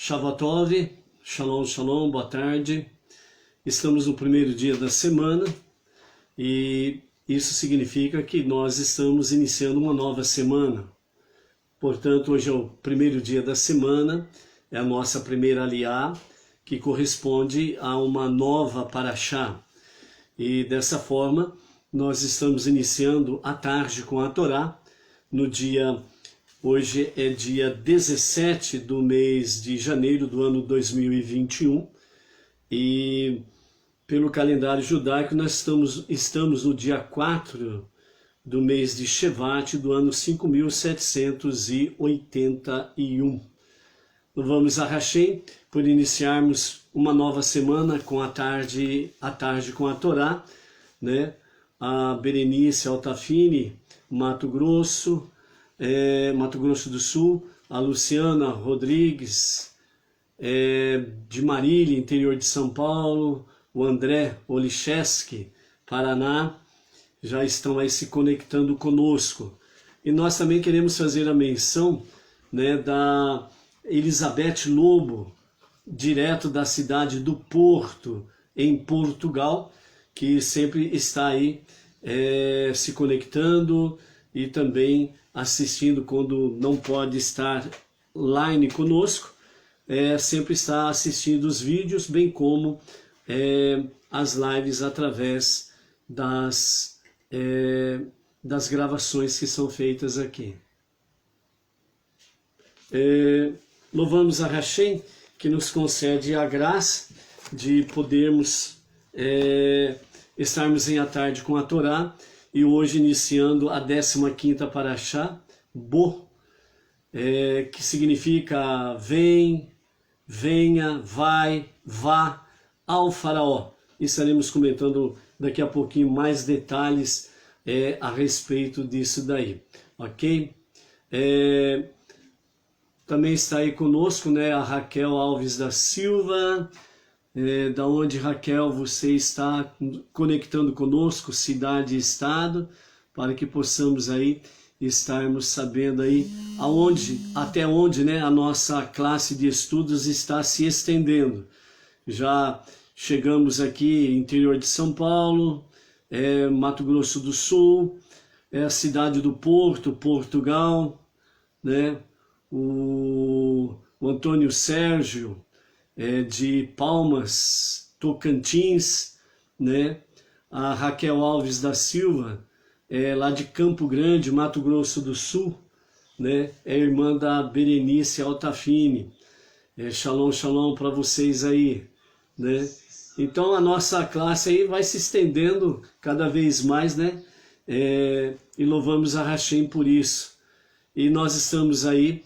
Shavuot, Shalom, Shalom, boa tarde. Estamos no primeiro dia da semana e isso significa que nós estamos iniciando uma nova semana. Portanto, hoje é o primeiro dia da semana, é a nossa primeira aliá, que corresponde a uma nova paraxá. E dessa forma, nós estamos iniciando a tarde com a Torá, no dia, hoje é dia 17 do mês de janeiro do ano 2021, e pelo calendário judaico nós estamos no dia 4 do mês de Shevat do ano 5781. Louvamos a Hashem por iniciarmos uma nova semana com a tarde com a Torá, né? A Berenice Altafini, Mato Grosso do Sul, a Luciana Rodrigues, de Marília, interior de São Paulo, o André Olicheski, Paraná, já estão aí se conectando conosco. E nós também queremos fazer a menção, né, da Elizabeth Lobo, direto da cidade do Porto, em Portugal, que sempre está aí se conectando e também assistindo quando não pode estar online conosco, sempre está assistindo os vídeos, bem como as lives através das gravações que são feitas aqui. Louvamos a Hashem, que nos concede a graça de podermos estarmos em a tarde com a Torá, e hoje iniciando a 15ª paraxá, Bo, que significa vem, venha, vai, vá ao faraó. E estaremos comentando daqui a pouquinho mais detalhes a respeito disso daí, ok? Também está aí conosco, né, a Raquel Alves da Silva, da onde, Raquel, você está conectando conosco, cidade e estado, para que possamos aí estarmos sabendo aí até onde, né, a nossa classe de estudos está se estendendo. Já chegamos aqui interior de São Paulo, Mato Grosso do Sul, a cidade do Porto, Portugal, né? O Antônio Sérgio, de Palmas, Tocantins, né? A Raquel Alves da Silva, lá de Campo Grande, Mato Grosso do Sul, né? É irmã da Berenice Altafini. Shalom, shalom para vocês aí, né? Então a nossa classe aí vai se estendendo cada vez mais, né? E louvamos a Hashem por isso. E nós estamos aí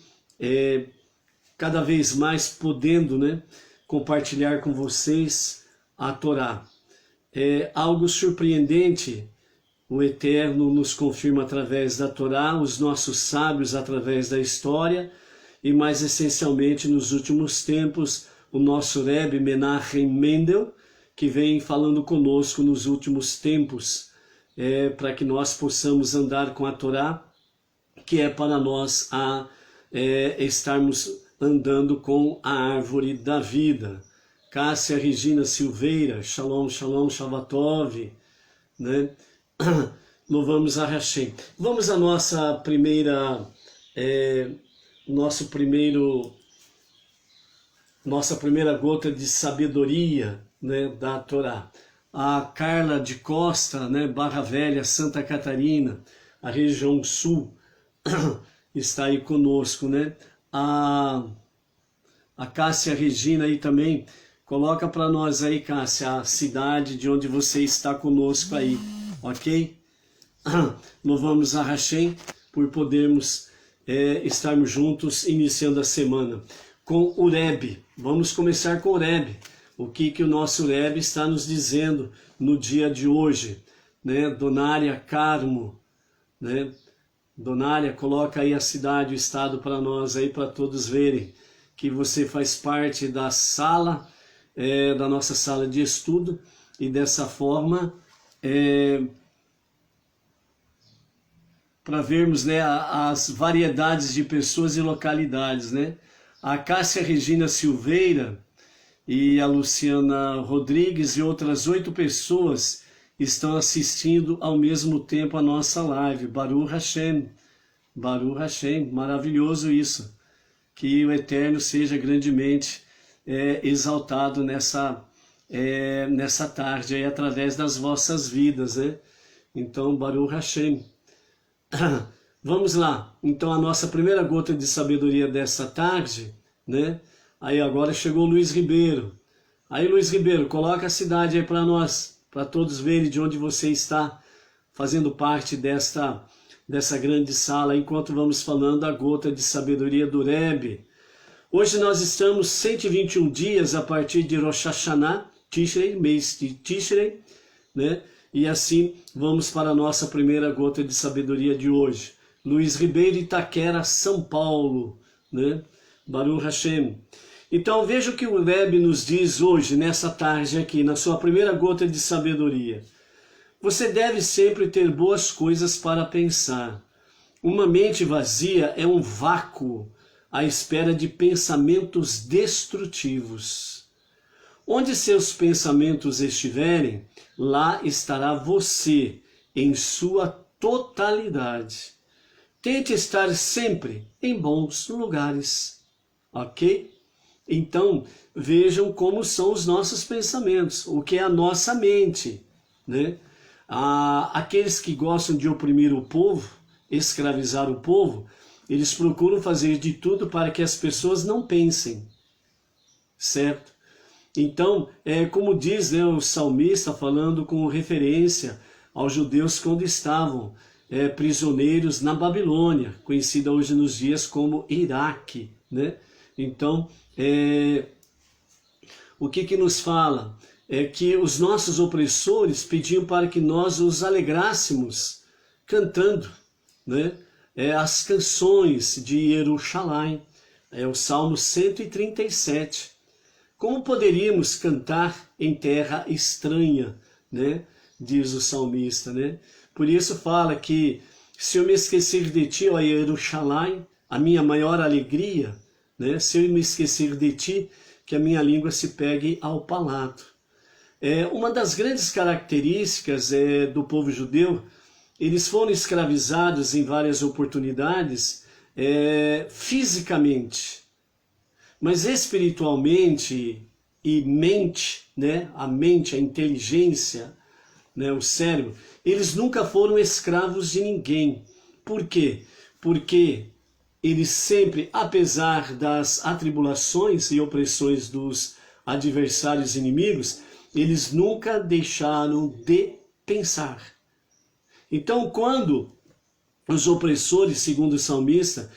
cada vez mais podendo, né, compartilhar com vocês a Torá. É algo surpreendente, o Eterno nos confirma através da Torá, os nossos sábios através da história, e mais essencialmente nos últimos tempos, o nosso Rebbe Menachem Mendel, que vem falando conosco nos últimos tempos, para que nós possamos andar com a Torá, que é para nós estarmos andando com a árvore da vida. Cássia Regina Silveira, Shalom, Shalom, Shavatov, né? Louvamos a Hashem. Vamos à nossa primeira, nossa primeira gota de sabedoria, né, da Torá. A Carla de Costa, né, Barra Velha, Santa Catarina, a região sul, está aí conosco, né? A Cássia Regina aí também, coloca para nós aí, Cássia, a cidade de onde você está conosco aí, ok? Louvamos a Hashem por podermos estarmos juntos iniciando a semana com o Rebbe. Vamos começar com o Rebbe. O que o nosso Rebbe está nos dizendo no dia de hoje, né? Donária Carmo, né? Donária, coloca aí a cidade, o estado para nós aí, para todos verem que você faz parte da sala, da nossa sala de estudo, e dessa forma, para vermos, né, as variedades de pessoas e localidades, né? a Cássia Regina Silveira e a Luciana Rodrigues e outras 8 pessoas estão assistindo ao mesmo tempo a nossa live. Baruch Hashem, maravilhoso isso. Que o Eterno seja grandemente exaltado nessa tarde, aí, através das vossas vidas, né? Então, Baruch Hashem. Vamos lá. Então, a nossa primeira gota de sabedoria dessa tarde, né? Aí agora chegou o Luiz Ribeiro. Aí, Luiz Ribeiro, coloca a cidade aí para nós, para todos verem de onde você está fazendo parte dessa grande sala, enquanto vamos falando a gota de sabedoria do Rebbe. Hoje nós estamos 121 dias a partir de Rosh Hashanah, Tishrei, mês de Tishrei, né? E assim vamos para a nossa primeira gota de sabedoria de hoje. Luiz Ribeiro, Itaquera, São Paulo, né? Baruch Hashem. Então veja o que o Rebbe nos diz hoje, nessa tarde aqui, na sua primeira gota de sabedoria. Você deve sempre ter boas coisas para pensar. Uma mente vazia é um vácuo à espera de pensamentos destrutivos. Onde seus pensamentos estiverem, lá estará você, em sua totalidade. Tente estar sempre em bons lugares, ok? Então, vejam como são os nossos pensamentos, o que é a nossa mente, né? Aqueles que gostam de oprimir o povo, escravizar o povo, eles procuram fazer de tudo para que as pessoas não pensem, certo? Então, como diz, né, o salmista, falando com referência aos judeus quando estavam prisioneiros na Babilônia, conhecida hoje nos dias como Iraque, né? Então, o que nos fala? É que os nossos opressores pediam para que nós os alegrássemos cantando, né? As canções de Jerusalém, o Salmo 137. Como poderíamos cantar em terra estranha, né? Diz o salmista, né? Por isso fala que se eu me esquecer de ti, ó Jerusalém, a minha maior alegria, né? Se eu me esquecer de ti, que a minha língua se pegue ao palato. Uma das grandes características do povo judeu, eles foram escravizados em várias oportunidades fisicamente, mas espiritualmente e mente, né? A mente, a inteligência, né? O cérebro, eles nunca foram escravos de ninguém. Por quê? Porque eles sempre, apesar das atribulações e opressões dos adversários inimigos, eles nunca deixaram de pensar. Então, quando os opressores, segundo o salmista,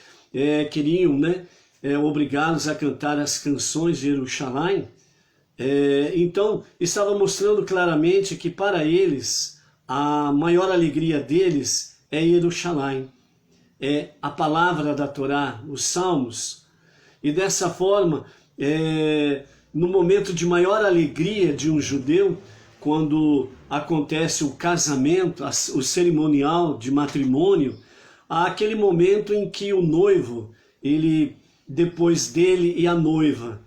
queriam, né, obrigá-los a cantar as canções de Jerusalém, então estava mostrando claramente que para eles a maior alegria deles é Jerusalém. É a palavra da Torá, os Salmos, e dessa forma, no momento de maior alegria de um judeu, quando acontece o casamento, o cerimonial de matrimônio, há aquele momento em que o noivo, ele, depois dele e a noiva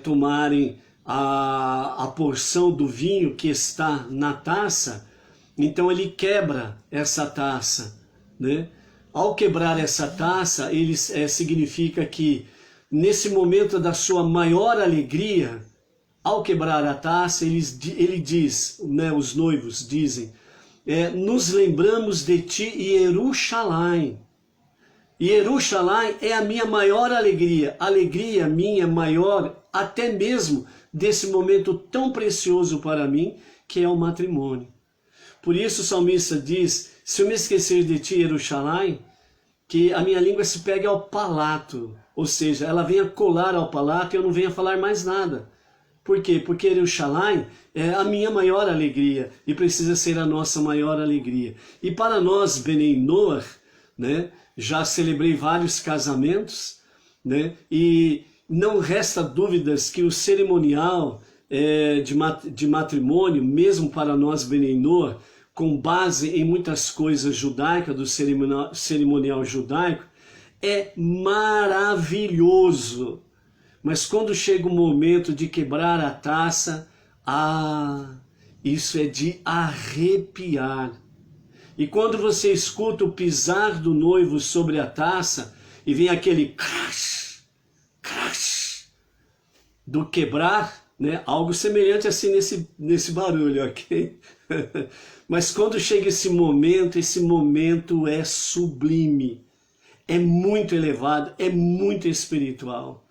tomarem a porção do vinho que está na taça, então ele quebra essa taça, né? Ao quebrar essa taça, significa que nesse momento da sua maior alegria, ao quebrar a taça, ele diz, né, os noivos dizem, nos lembramos de ti, Jerusalém. Jerusalém é a minha maior alegria minha maior, até mesmo desse momento tão precioso para mim, que é o matrimônio. Por isso o salmista diz, se eu me esquecer de ti, Jerusalém, que a minha língua se pegue ao palato, ou seja, ela venha colar ao palato e eu não venha falar mais nada. Por quê? Porque Jerusalém é a minha maior alegria e precisa ser a nossa maior alegria. E para nós, Benei Noach, né, já celebrei vários casamentos, né, e não resta dúvidas que o cerimonial de matrimônio, mesmo para nós, Benei Noach, com base em muitas coisas judaicas, do cerimonial judaico, é maravilhoso. Mas quando chega o momento de quebrar a taça, isso é de arrepiar. E quando você escuta o pisar do noivo sobre a taça, e vem aquele crash, crash, do quebrar, né? Algo semelhante assim nesse barulho, ok? Mas quando chega esse momento é sublime, é muito elevado, é muito espiritual.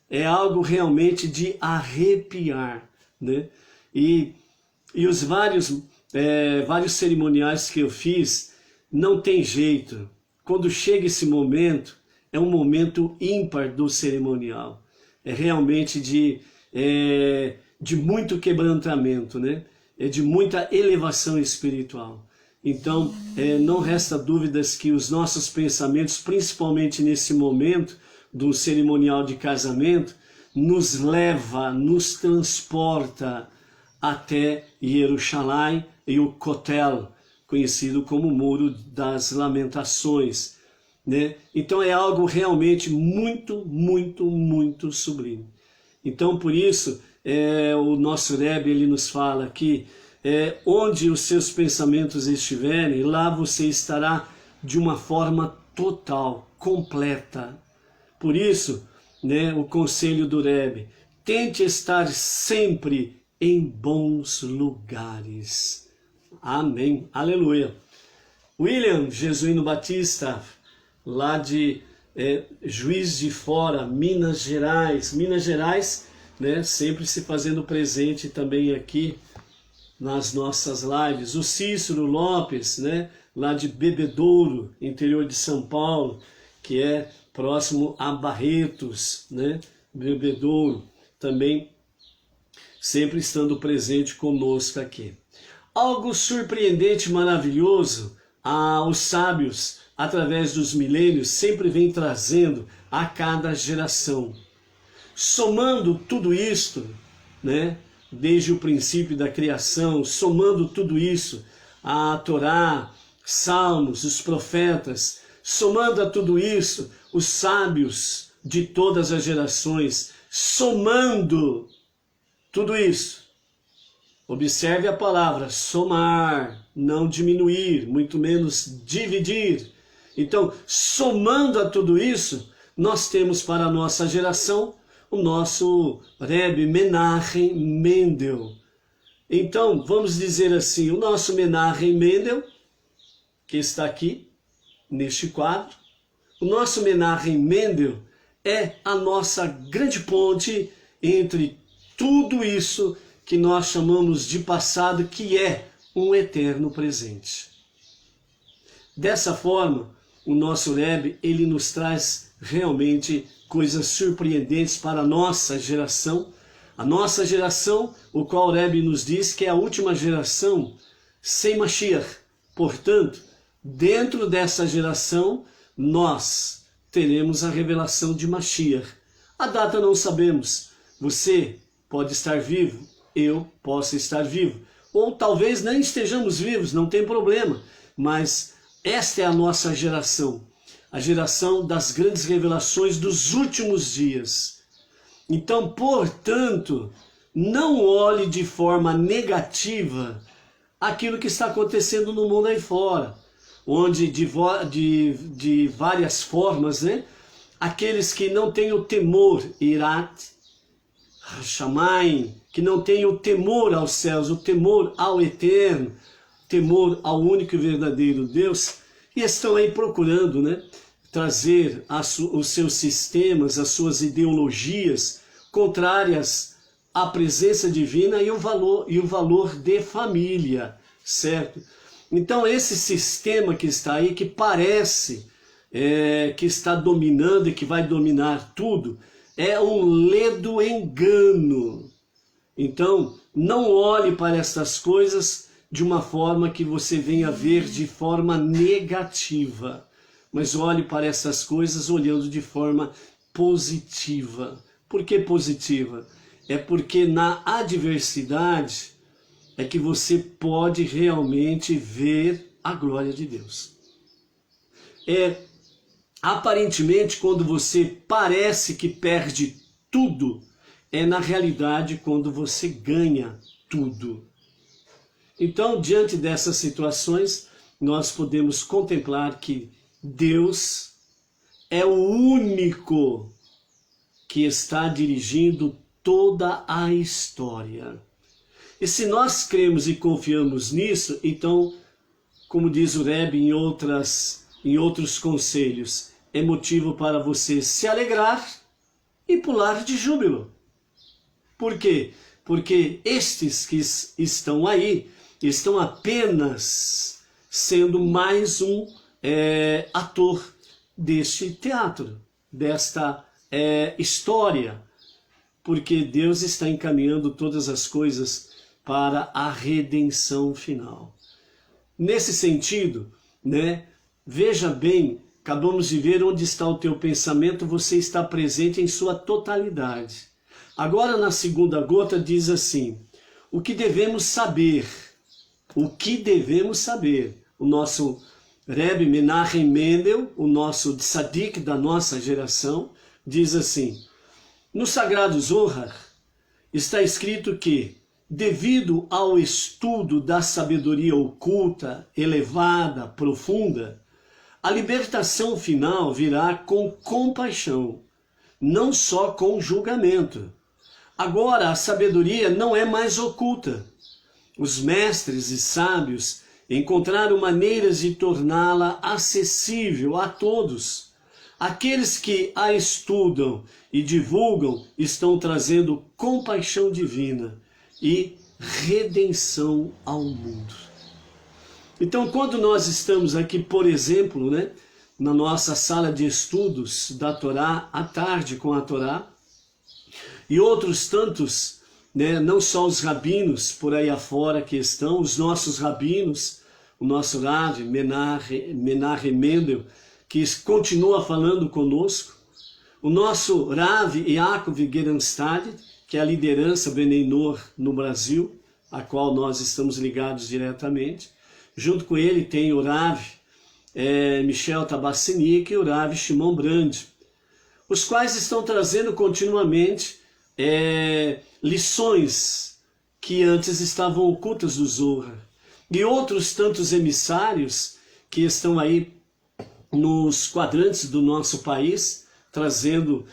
É algo realmente de arrepiar, né? E os vários cerimoniais que eu fiz, não tem jeito. Quando chega esse momento, é um momento ímpar do cerimonial. É realmente de muito quebrantamento, né? É de muita elevação espiritual. Então, não resta dúvidas que os nossos pensamentos, principalmente nesse momento do cerimonial de casamento, nos leva, nos transporta até Jerusalém e o Kotel, conhecido como Muro das Lamentações, né? Então é algo realmente muito, muito, muito sublime. Então por isso o nosso Rebbe, ele nos fala que onde os seus pensamentos estiverem, lá você estará de uma forma total, completa. Por isso, né, o conselho do Rebbe: tente estar sempre em bons lugares. Amém. Aleluia. William Jesuíno Batista, lá de Juiz de Fora, Minas Gerais. Minas Gerais, né, sempre se fazendo presente também aqui nas nossas lives. O Cícero Lopes, né, lá de Bebedouro, interior de São Paulo, que é próximo a Barretos, né, Bebedouro, também sempre estando presente conosco aqui. Algo surpreendente, maravilhoso, os sábios, através dos milênios, sempre vem trazendo a cada geração. Somando tudo isto, né, desde o princípio da criação, somando tudo isso, a Torá, Salmos, os profetas, somando a tudo isso, os sábios de todas as gerações, somando tudo isso. Observe a palavra somar, não diminuir, muito menos dividir. Então, somando a tudo isso, nós temos para a nossa geração o nosso Rebbe Menachem Mendel. Então, vamos dizer assim, o nosso Menachem Mendel, que está aqui, neste quadro, o nosso Menachem Mendel é a nossa grande ponte entre tudo isso que nós chamamos de passado, que é um eterno presente. Dessa forma, o nosso Rebbe, ele nos traz realmente coisas surpreendentes para a nossa geração, o qual o Rebbe nos diz que é a última geração sem Mashiach. Portanto, dentro dessa geração, nós teremos a revelação de Mashiach. A data não sabemos. Você pode estar vivo, eu posso estar vivo. Ou talvez nem estejamos vivos, não tem problema. Mas esta é a nossa geração. A geração das grandes revelações dos últimos dias. Então, portanto, não olhe de forma negativa aquilo que está acontecendo no mundo aí fora. Onde de várias formas, né? Aqueles que não têm o temor, Irat, Shamayim, que não têm o temor aos céus, o temor ao eterno, temor ao único e verdadeiro Deus, e estão aí procurando, né, trazer os seus sistemas, as suas ideologias contrárias à presença divina e o valor de família, certo? Então esse sistema que está aí, que parece que está dominando e que vai dominar tudo, é um ledo engano. Então, não olhe para estas coisas de uma forma que você venha ver de forma negativa, mas olhe para essas coisas olhando de forma positiva. Por que positiva? É porque na adversidade é que você pode realmente ver a glória de Deus. Aparentemente, quando você parece que perde tudo é na realidade quando você ganha tudo. Então, diante dessas situações, nós podemos contemplar que Deus é o único que está dirigindo toda a história. E se nós cremos e confiamos nisso, então, como diz o Rebbe em outros conselhos, é motivo para você se alegrar e pular de júbilo. Por quê? Porque estes que estão aí, estão apenas sendo mais um ator deste teatro, desta história, porque Deus está encaminhando todas as coisas para a redenção final. Nesse sentido, né, veja bem, acabamos de ver onde está o teu pensamento, você está presente em sua totalidade. Agora na segunda gota diz assim, o que devemos saber? O que devemos saber? O nosso Rebbe Menachem Mendel, o nosso tzadik da nossa geração, diz assim, no Sagrado Zohar está escrito que, devido ao estudo da sabedoria oculta, elevada, profunda, a libertação final virá com compaixão, não só com julgamento. Agora a sabedoria não é mais oculta. Os mestres e sábios encontraram maneiras de torná-la acessível a todos. Aqueles que a estudam e divulgam estão trazendo compaixão divina e redenção ao mundo. Então, quando nós estamos aqui, por exemplo, né, na nossa sala de estudos da Torá, à tarde com a Torá, e outros tantos, né, não só os rabinos por aí afora que estão, os nossos rabinos, o nosso Rav Menachem Mendel, que continua falando conosco, o nosso Rav Yaakov Gerenstad, que é a liderança Bnei Noach no Brasil, a qual nós estamos ligados diretamente. Junto com ele tem o Rav Michel Tabassinik e o Rav Shimon Brand, os quais estão trazendo continuamente lições que antes estavam ocultas do Zohar. E outros tantos emissários que estão aí nos quadrantes do nosso país, trazendo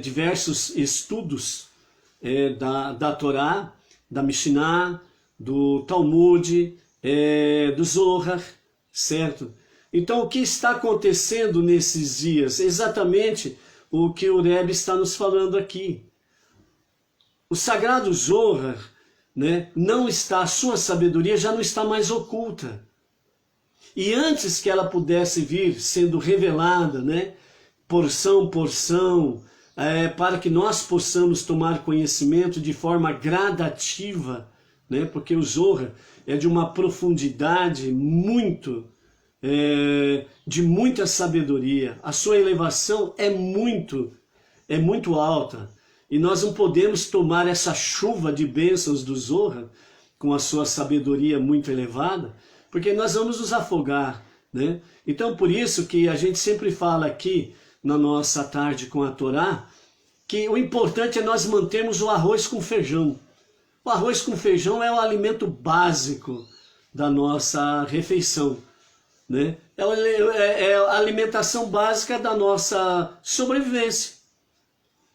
diversos estudos da Torá, da Mishnah, do Talmud, do Zohar, certo? Então o que está acontecendo nesses dias? Exatamente o que o Rebbe está nos falando aqui. O Sagrado Zohar, né, não está, a sua sabedoria já não está mais oculta. E antes que ela pudesse vir sendo revelada, né, porção, para que nós possamos tomar conhecimento de forma gradativa, né, porque o Zohar é de uma profundidade de muita sabedoria. A sua elevação é muito alta. E nós não podemos tomar essa chuva de bênçãos do Zohar, com a sua sabedoria muito elevada, porque nós vamos nos afogar, né? Então por isso que a gente sempre fala aqui, na nossa tarde com a Torá, que o importante é nós mantermos o arroz com feijão. O arroz com feijão é o alimento básico da nossa refeição, né? É a alimentação básica da nossa sobrevivência.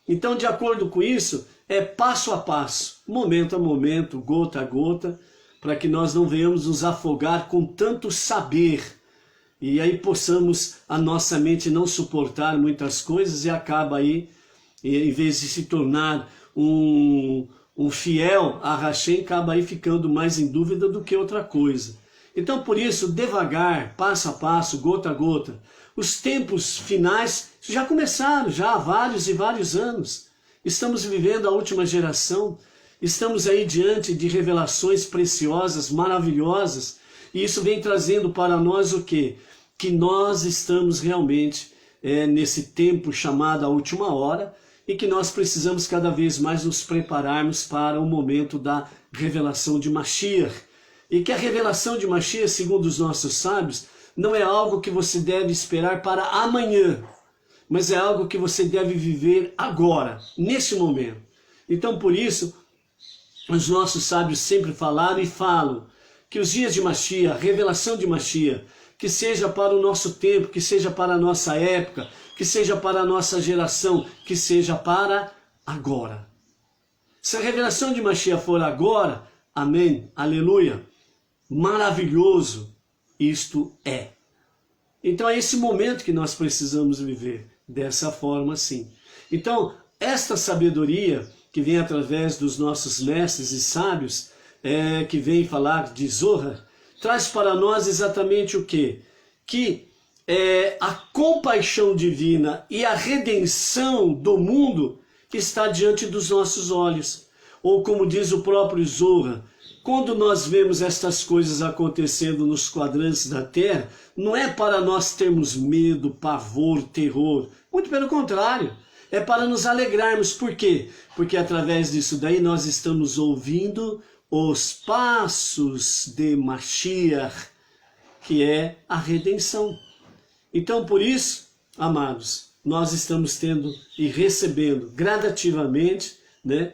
Então, de acordo com isso, é passo a passo, momento a momento, gota a gota, para que nós não venhamos nos afogar com tanto saber, e aí possamos a nossa mente não suportar muitas coisas e acaba aí, em vez de se tornar um fiel a Hashem, acaba aí ficando mais em dúvida do que outra coisa. Então, por isso, devagar, passo a passo, gota a gota. Os tempos finais já começaram, já há vários e vários anos. Estamos vivendo a última geração, estamos aí diante de revelações preciosas, maravilhosas, e isso vem trazendo para nós o quê? Que nós estamos realmente nesse tempo chamado a última hora, e que nós precisamos cada vez mais nos prepararmos para o momento da revelação de Mashiach. E que a revelação de Mashiach, segundo os nossos sábios, não é algo que você deve esperar para amanhã, mas é algo que você deve viver agora, nesse momento. Então, por isso, os nossos sábios sempre falaram e falam que os dias de Mashiach, a revelação de Mashiach, que seja para o nosso tempo, que seja para a nossa época, que seja para a nossa geração, que seja para agora. Se a revelação de Mashiach for agora, amém, aleluia, maravilhoso, isto é. Então é esse momento que nós precisamos viver, dessa forma sim. Então, esta sabedoria que vem através dos nossos mestres e sábios, que vem falar de Zohar, traz para nós exatamente o quê? Que a compaixão divina e a redenção do mundo está diante dos nossos olhos. Ou como diz o próprio Zohar, quando nós vemos estas coisas acontecendo nos quadrantes da Terra, não é para nós termos medo, pavor, terror. Muito pelo contrário, é para nos alegrarmos. Por quê? Porque através disso daí nós estamos ouvindo os passos de Mashiach, que é a redenção. Então, por isso, amados, nós estamos tendo e recebendo gradativamente, né,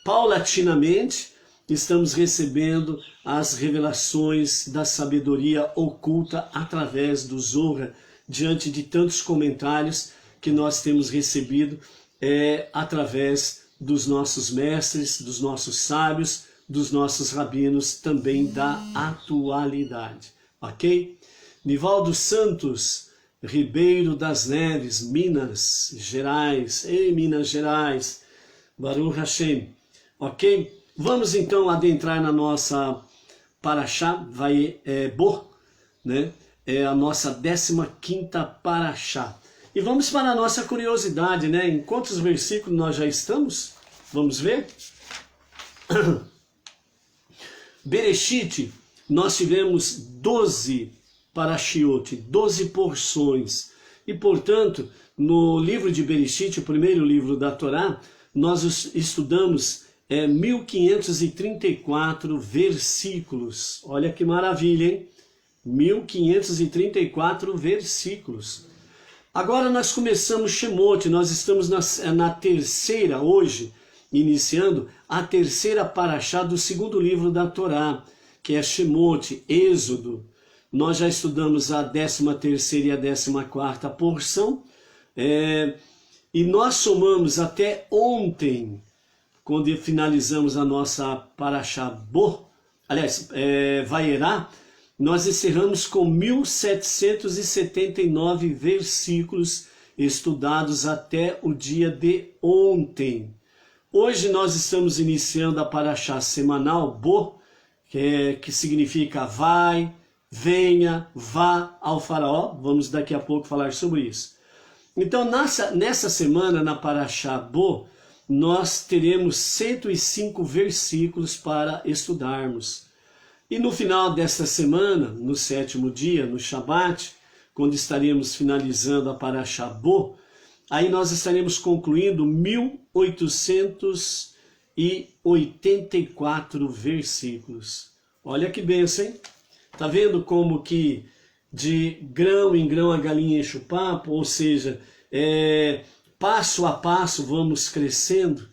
paulatinamente, estamos recebendo as revelações da sabedoria oculta através do Zohar, diante de tantos comentários que nós temos recebido através dos nossos mestres, dos nossos sábios, dos nossos rabinos, também da atualidade. Ok? Nivaldo Santos, Ribeiro das Neves, Minas Gerais. Ei, Minas Gerais. Baruch Hashem. Ok? Vamos então adentrar na nossa Parashá Bo, né? É a nossa 15ª Parashá. E vamos para a nossa curiosidade, né? Em quantos versículos nós já estamos? Vamos ver? Bereshit, nós tivemos 12 parashiot, 12 porções. E, portanto, no livro de Bereshit, o primeiro livro da Torá, nós estudamos 1534 versículos. Olha que maravilha, hein? 1534 versículos. Agora nós começamos Shemot, nós estamos na terceira, hoje, iniciando a terceira parashá do segundo livro da Torá, que é Shemot, Êxodo. Nós já estudamos a 13ª e a 14ª porção, e nós somamos até ontem, quando finalizamos a nossa parashá Bo, aliás, Vaierá, nós encerramos com 1779 versículos estudados até o dia de ontem. Hoje nós estamos iniciando a parashá semanal Bo, que significa vai, venha, vá ao faraó. Vamos daqui a pouco falar sobre isso. Então nessa semana, na parashá Bo, nós teremos 105 versículos para estudarmos. E no final desta semana, no 7º dia, no Shabat, quando estaremos finalizando a Parashá Bo, aí nós estaremos concluindo 1884 versículos. Olha que bênção, hein? Tá vendo como que de grão em grão a galinha enche o papo? Ou seja, passo a passo vamos crescendo,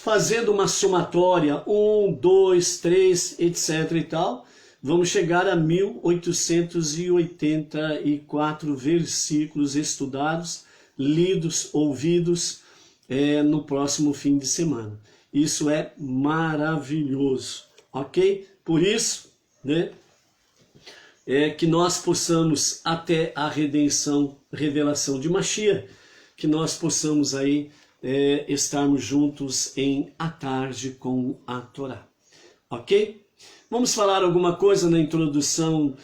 fazendo uma somatória, 1, 2, 3, etc. e tal, vamos chegar a 1884 versículos estudados, lidos, ouvidos no próximo fim de semana. Isso é maravilhoso, ok? Por isso, né, que nós possamos até a revelação de Mashiach, que nós possamos aí estarmos juntos à tarde com a Torá. Ok? Vamos falar alguma coisa na introdução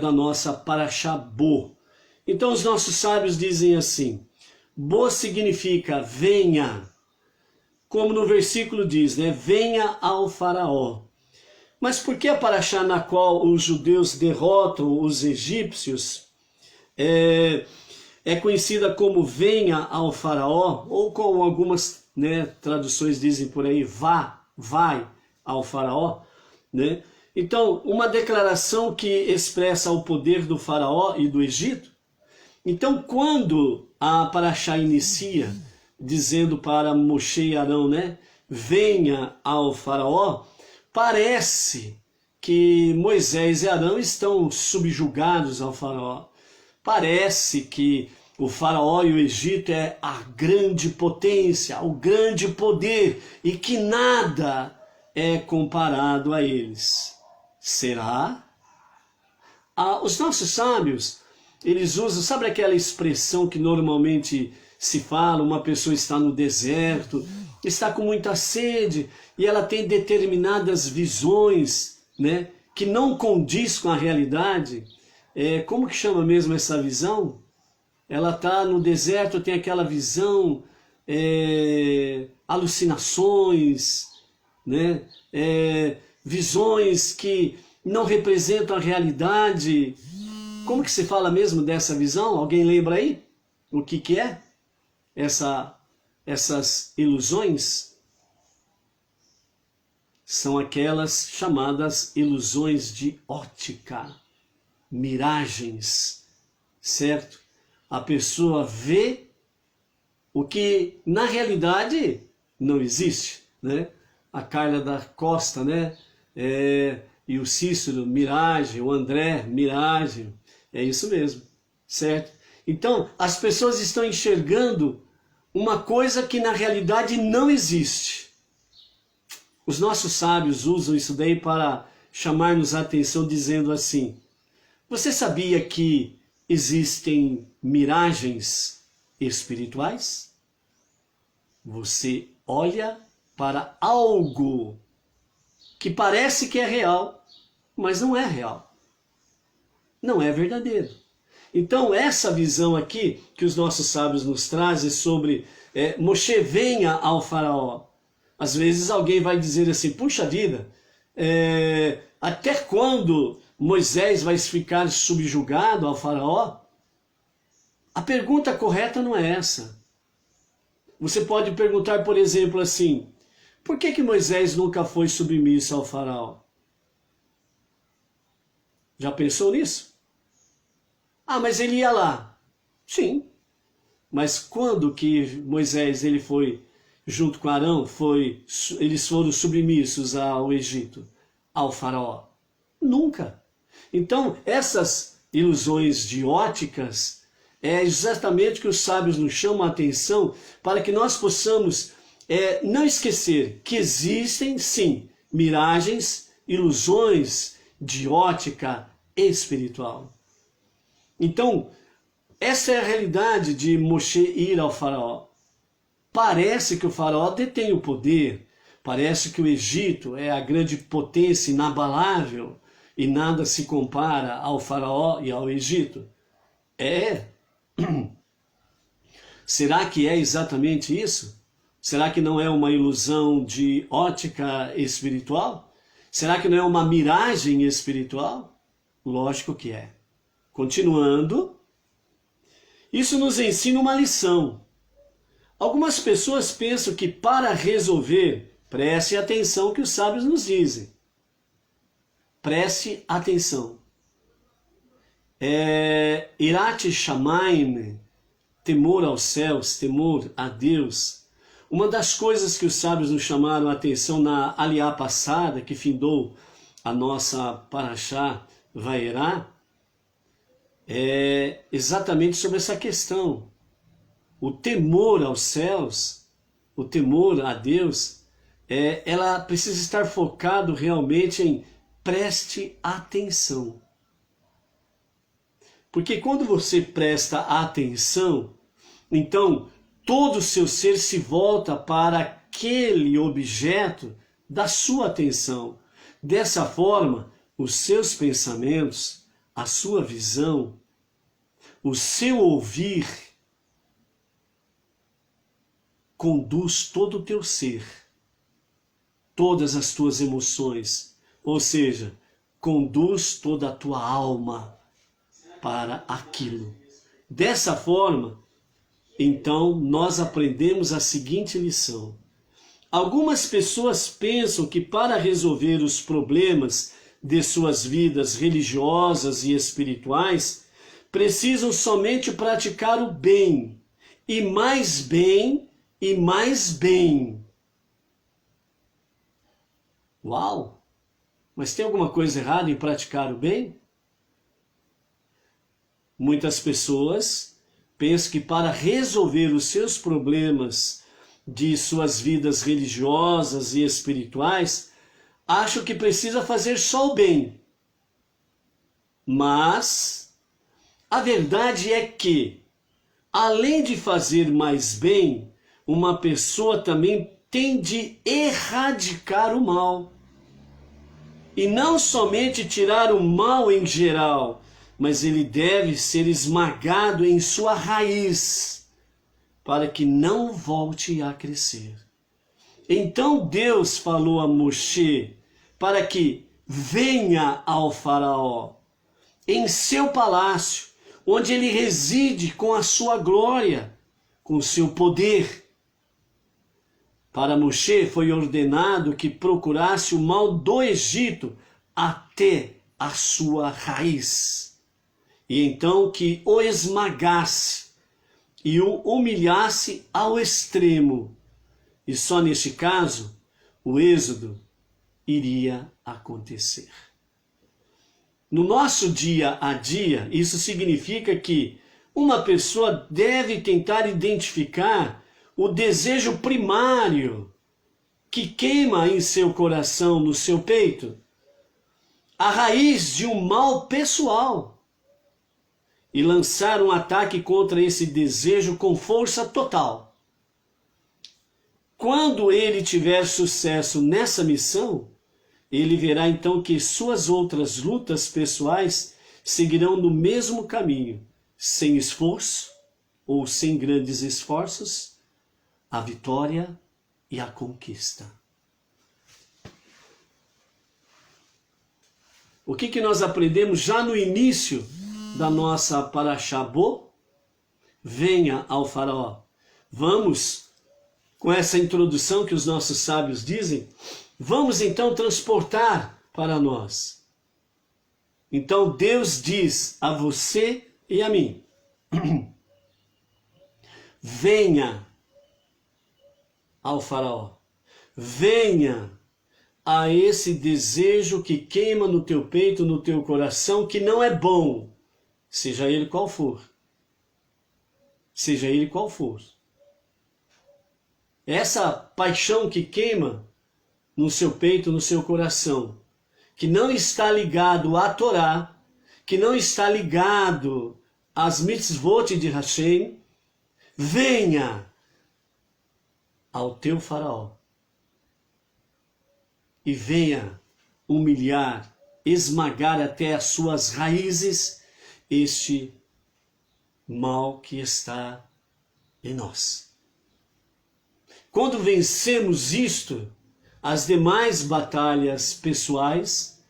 da nossa Parashá Bo. Então os nossos sábios dizem assim, Bo significa venha, como no versículo diz, né? Venha ao faraó. Mas por que a Parashá na qual os judeus derrotam os egípcios é conhecida como venha ao faraó, ou como algumas, né, traduções dizem por aí, vai ao faraó, né? Então, uma declaração que expressa o poder do faraó e do Egito, Então, quando a Parashá inicia, dizendo para Moshe e Arão, né, venha ao faraó, parece que Moisés e Arão estão subjugados ao faraó. Parece que o faraó e o Egito é a grande potência, o grande poder, e que nada é comparado a eles. Será? Os nossos sábios, eles usam, sabe aquela expressão que normalmente se fala, uma pessoa está no deserto, está com muita sede, e ela tem determinadas visões, né, que não condiz com a realidade. Como que chama mesmo essa visão? Ela está no deserto, tem aquela visão, alucinações, né? Visões que não representam a realidade. Como que se fala mesmo dessa visão? Alguém lembra aí? O que é? Essas ilusões? São aquelas chamadas ilusões de ótica, miragens, certo? A pessoa vê o que na realidade não existe, né? A Carla da Costa, né? E o Cícero, miragem, o André, miragem, é isso mesmo, certo? Então, as pessoas estão enxergando uma coisa que na realidade não existe. Os nossos sábios usam isso daí para chamar-nos a atenção, dizendo assim: você sabia que existem miragens espirituais? Você olha para algo que parece que é real, mas não é real. Não é verdadeiro. Então essa visão aqui que os nossos sábios nos trazem sobre Moshe venha ao faraó. Às vezes alguém vai dizer assim, puxa vida, até quando Moisés vai ficar subjugado ao faraó? A pergunta correta não é essa. Você pode perguntar, por exemplo, assim, por que Moisés nunca foi submisso ao faraó? Já pensou nisso? Ah, mas ele ia lá. Sim. Mas quando que Moisés ele foi, junto com Arão, eles foram submissos ao Egito, ao faraó? Nunca. Então, essas ilusões de óticas é exatamente o que os sábios nos chamam a atenção para que nós possamos não esquecer que existem, sim, miragens, ilusões de ótica espiritual. Então, essa é a realidade de Moshe ir ao faraó. Parece que o faraó detém o poder, parece que o Egito é a grande potência inabalável e nada se compara ao faraó e ao Egito. Será que é exatamente isso? Será que não é uma ilusão de ótica espiritual? Será que não é uma miragem espiritual? Lógico que é. Continuando, isso nos ensina uma lição. Algumas pessoas pensam que para resolver, preste atenção que os sábios nos dizem. Preste atenção. Irat Shamayim, temor aos céus, temor a Deus. Uma das coisas que os sábios nos chamaram a atenção na aliá passada, que findou a nossa Parashá Vaierá, é exatamente sobre essa questão. O temor aos céus, o temor a Deus, ela precisa estar focado realmente em preste atenção. Porque quando você presta atenção, então todo o seu ser se volta para aquele objeto da sua atenção. Dessa forma, os seus pensamentos, a sua visão, o seu ouvir, conduz todo o teu ser, todas as tuas emoções, ou seja, conduz toda a tua alma para aquilo. Dessa forma, então, nós aprendemos a seguinte lição. Algumas pessoas pensam que para resolver os problemas de suas vidas religiosas e espirituais, precisam somente praticar o bem, e mais bem, e mais bem. Uau! Mas tem alguma coisa errada em praticar o bem? Muitas pessoas pensam que para resolver os seus problemas de suas vidas religiosas e espirituais, acham que precisa fazer só o bem. Mas a verdade é que, além de fazer mais bem, uma pessoa também tem de erradicar o mal. E não somente tirar o mal em geral, mas ele deve ser esmagado em sua raiz, para que não volte a crescer. Então Deus falou a Moshe para que venha ao faraó, em seu palácio, onde ele reside com a sua glória, com o seu poder. Para Moshe foi ordenado que procurasse o mal do Egito até a sua raiz, e então que o esmagasse e o humilhasse ao extremo. E só neste caso, o êxodo iria acontecer. No nosso dia a dia, isso significa que uma pessoa deve tentar identificar o desejo primário que queima em seu coração, no seu peito, a raiz de um mal pessoal, e lançar um ataque contra esse desejo com força total. Quando ele tiver sucesso nessa missão, ele verá então que suas outras lutas pessoais seguirão no mesmo caminho, sem esforço ou sem grandes esforços, a vitória e a conquista. O que nós aprendemos já no início da nossa Parashá Bo? Venha ao faraó. Vamos, com essa introdução que os nossos sábios dizem, vamos então transportar para nós. Então Deus diz a você e a mim, venha ao faraó, venha a esse desejo que queima no teu peito, no teu coração, que não é bom, seja ele qual for. Seja ele qual for. Essa paixão que queima no seu peito, no seu coração, que não está ligado à Torá, que não está ligado às mitzvot de Hashem, venha ao teu faraó e venha humilhar, esmagar até as suas raízes este mal que está em nós. Quando vencemos isto, as demais batalhas pessoais,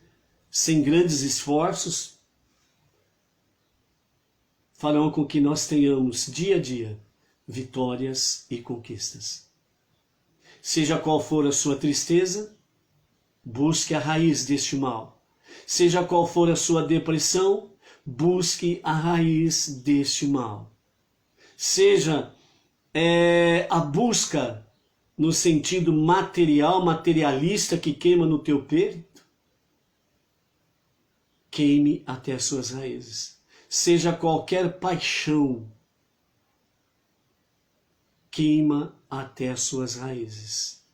sem grandes esforços, farão com que nós tenhamos dia a dia vitórias e conquistas. Seja qual for a sua tristeza, busque a raiz deste mal. Seja qual for a sua depressão, busque a raiz deste mal. Seja a busca no sentido material, materialista que queima no teu peito, queime até as suas raízes. Seja qualquer paixão, queima até as suas raízes.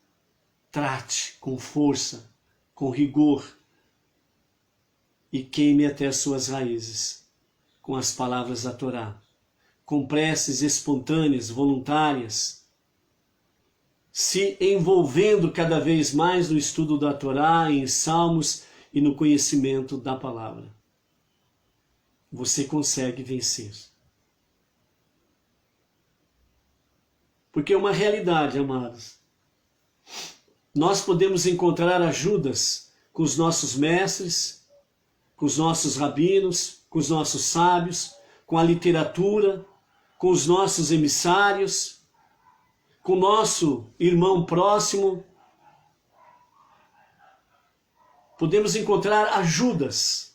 Trate com força, com rigor, e queime até as suas raízes, com as palavras da Torá, com preces espontâneas, voluntárias, se envolvendo cada vez mais no estudo da Torá, em salmos e no conhecimento da palavra. Você consegue vencer. Porque é uma realidade, amados. Nós podemos encontrar ajudas com os nossos mestres, com os nossos rabinos, com os nossos sábios, com a literatura, com os nossos emissários, com o nosso irmão próximo. Podemos encontrar ajudas,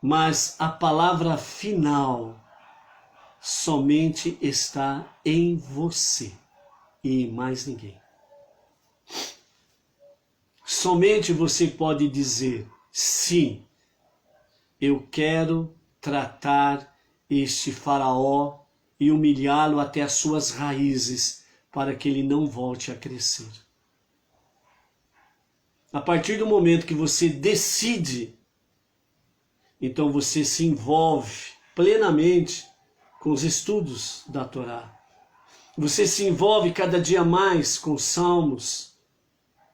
mas a palavra final somente está em você e em mais ninguém. Somente você pode dizer, sim, eu quero tratar este faraó e humilhá-lo até as suas raízes, para que ele não volte a crescer. A partir do momento que você decide, então você se envolve plenamente com os estudos da Torá. Você se envolve cada dia mais com salmos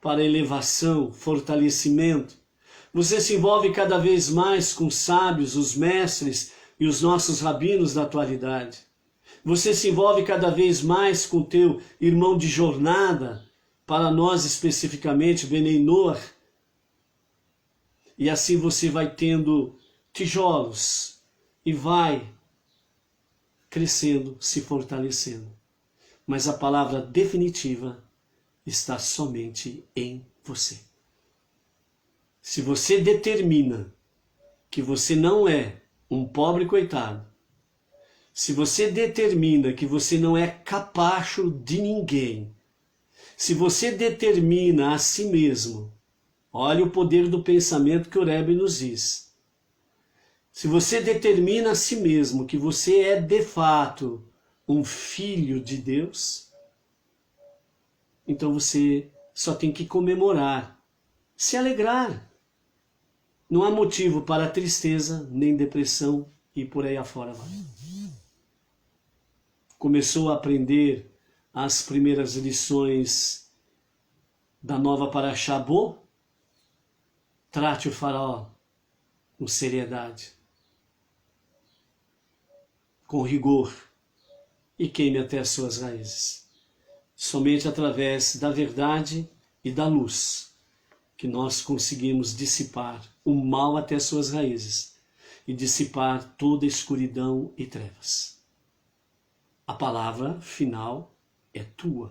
para elevação, fortalecimento. Você se envolve cada vez mais com os sábios, os mestres e os nossos rabinos da atualidade. Você se envolve cada vez mais com o teu irmão de jornada, para nós especificamente, Benei Noach. E assim você vai tendo tijolos e vai crescendo, se fortalecendo. Mas a palavra definitiva está somente em você. Se você determina que você não é um pobre coitado, se você determina que você não é capacho de ninguém, se você determina a si mesmo, olha o poder do pensamento que o Rebbe nos diz. Se você determina a si mesmo que você é de fato um filho de Deus, então você só tem que comemorar, se alegrar. Não há motivo para tristeza, nem depressão e por aí afora vai. Começou a aprender as primeiras lições da nova Parashá Bo? Trate o faraó com seriedade, com rigor e queime até as suas raízes. Somente através da verdade e da luz que nós conseguimos dissipar o mal até as suas raízes e dissipar toda escuridão e trevas. A palavra final é tua.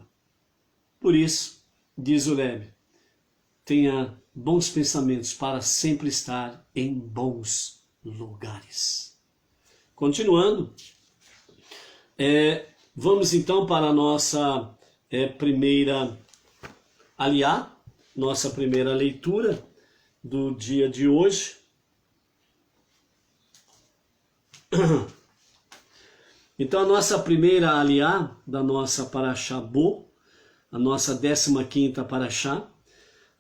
Por isso, diz o Rebbe, tenha bons pensamentos para sempre estar em bons lugares. Continuando, vamos então para a nossa primeira aliá, nossa primeira leitura do dia de hoje. Então a nossa primeira aliá da nossa Parashá Bo, a nossa 15ª Parashá,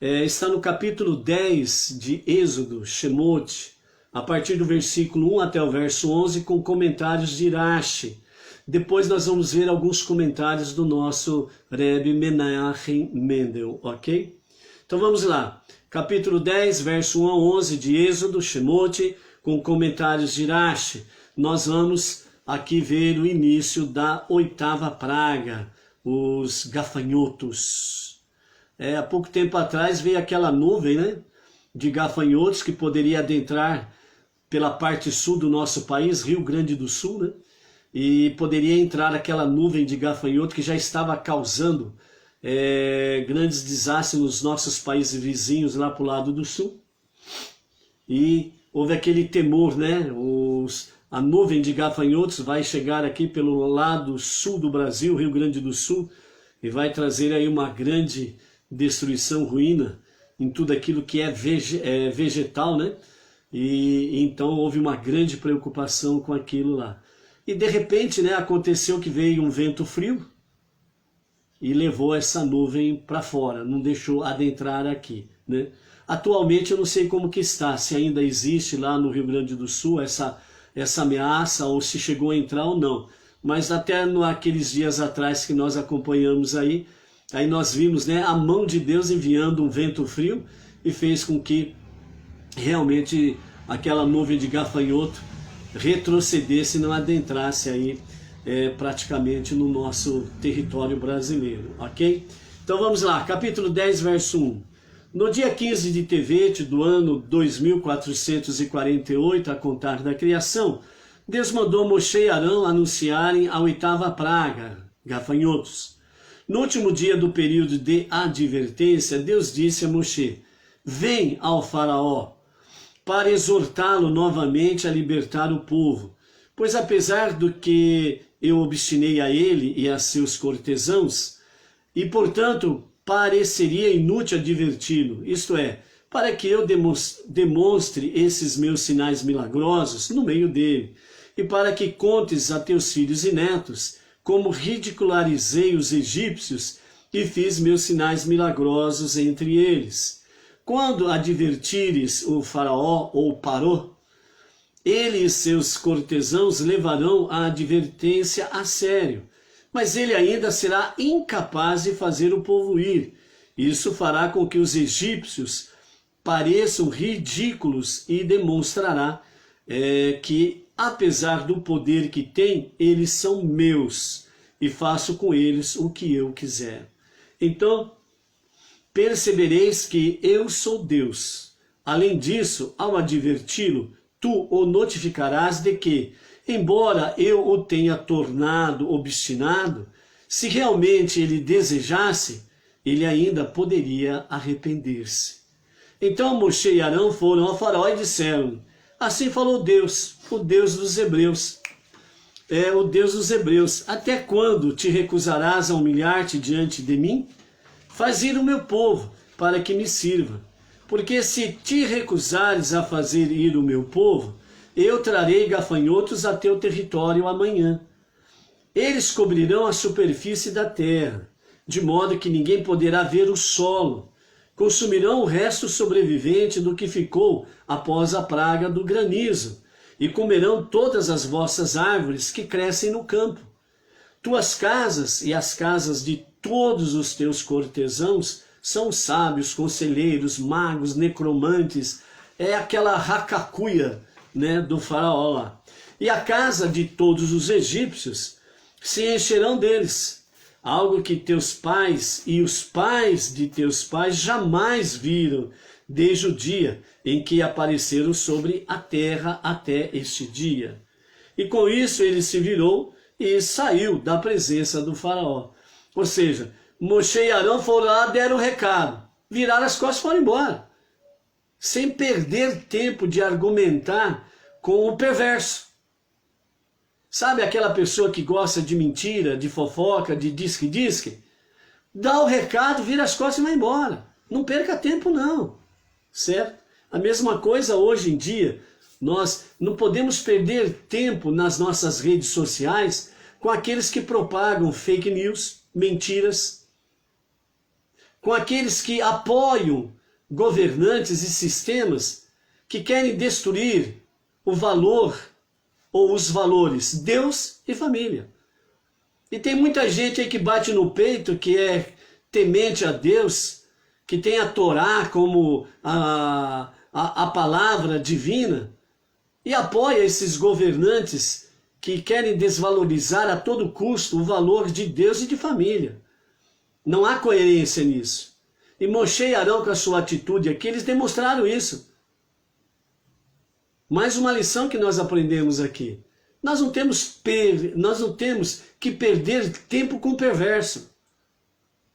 está no capítulo 10 de Êxodo, Shemot, a partir do versículo 1 até o verso 11, com comentários de Rashi. Depois nós vamos ver alguns comentários do nosso Rebbe Menachem Mendel, ok? Então vamos lá, capítulo 10, verso 1 a 11 de Êxodo, Shemot, com comentários de Rashi. Nós vamos aqui ver o início da 8ª praga, os gafanhotos. Há pouco tempo atrás veio aquela nuvem, né, de gafanhotos que poderia adentrar pela parte sul do nosso país, Rio Grande do Sul, né, e poderia entrar aquela nuvem de gafanhoto que já estava causando grandes desastres nos nossos países vizinhos lá para o lado do sul. E houve aquele temor, né, a nuvem de gafanhotos vai chegar aqui pelo lado sul do Brasil, Rio Grande do Sul, e vai trazer aí uma grande destruição, ruína em tudo aquilo que é vegetal, né? E então houve uma grande preocupação com aquilo lá. E de repente, né, aconteceu que veio um vento frio e levou essa nuvem para fora, não deixou adentrar aqui, né? Atualmente eu não sei como que está, se ainda existe lá no Rio Grande do Sul essa ameaça, ou se chegou a entrar ou não. Mas até naqueles dias atrás que nós acompanhamos aí nós vimos, né, a mão de Deus enviando um vento frio e fez com que realmente aquela nuvem de gafanhoto retrocedesse e não adentrasse aí praticamente no nosso território brasileiro, ok? Então vamos lá, capítulo 10, verso 1. No dia 15 de Tevet do ano 2448, a contar da criação, Deus mandou Moshe e Arão anunciarem a 8ª praga, gafanhotos. No último dia do período de advertência, Deus disse a Moshe, vem ao faraó, para exortá-lo novamente a libertar o povo. Pois apesar do que eu obstinei a ele e a seus cortesãos, e portanto pareceria inútil adverti-lo, isto é, para que eu demonstre esses meus sinais milagrosos no meio dele, e para que contes a teus filhos e netos como ridicularizei os egípcios e fiz meus sinais milagrosos entre eles. Quando advertires o faraó ou paró, ele e seus cortesãos levarão a advertência a sério, mas ele ainda será incapaz de fazer o povo ir. Isso fará com que os egípcios pareçam ridículos e demonstrará que, apesar do poder que têm, eles são meus e faço com eles o que eu quiser. Então, percebereis que eu sou Deus. Além disso, ao adverti-lo, tu o notificarás de que, embora eu o tenha tornado obstinado, se realmente ele desejasse, ele ainda poderia arrepender-se. Então Moshe e Arão foram ao faraó e disseram: assim falou Deus, o Deus dos Hebreus. O Deus dos Hebreus, até quando te recusarás a humilhar-te diante de mim? Faz ir o meu povo, para que me sirva. Porque se te recusares a fazer ir o meu povo, eu trarei gafanhotos a teu território amanhã. Eles cobrirão a superfície da terra, de modo que ninguém poderá ver o solo. Consumirão o resto sobrevivente do que ficou após a praga do granizo, e comerão todas as vossas árvores que crescem no campo. Tuas casas e as casas de todos os teus cortesãos são sábios, conselheiros, magos, necromantes, é aquela racacuia, né, do faraó lá. E a casa de todos os egípcios se encherão deles, algo que teus pais e os pais de teus pais jamais viram, desde o dia em que apareceram sobre a terra até este dia. E com isso ele se virou e saiu da presença do faraó. Ou seja, Moshe e Arão foram lá, deram o recado, viraram as costas e foram embora, sem perder tempo de argumentar com o perverso. Sabe aquela pessoa que gosta de mentira, de fofoca, de disque-disque? Dá o recado, vira as costas e vai embora. Não perca tempo não, certo? A mesma coisa hoje em dia, nós não podemos perder tempo nas nossas redes sociais com aqueles que propagam fake news, mentiras, com aqueles que apoiam governantes e sistemas que querem destruir o valor ou os valores Deus e família. E tem muita gente aí que bate no peito, que é temente a Deus, que tem a Torá como a palavra divina, e apoia esses governantes que querem desvalorizar a todo custo o valor de Deus e de família. Não há coerência nisso. E Moshe e Arão, com a sua atitude aqui, eles demonstraram isso. Mais uma lição que nós aprendemos aqui. Nós não temos que perder tempo com o perverso.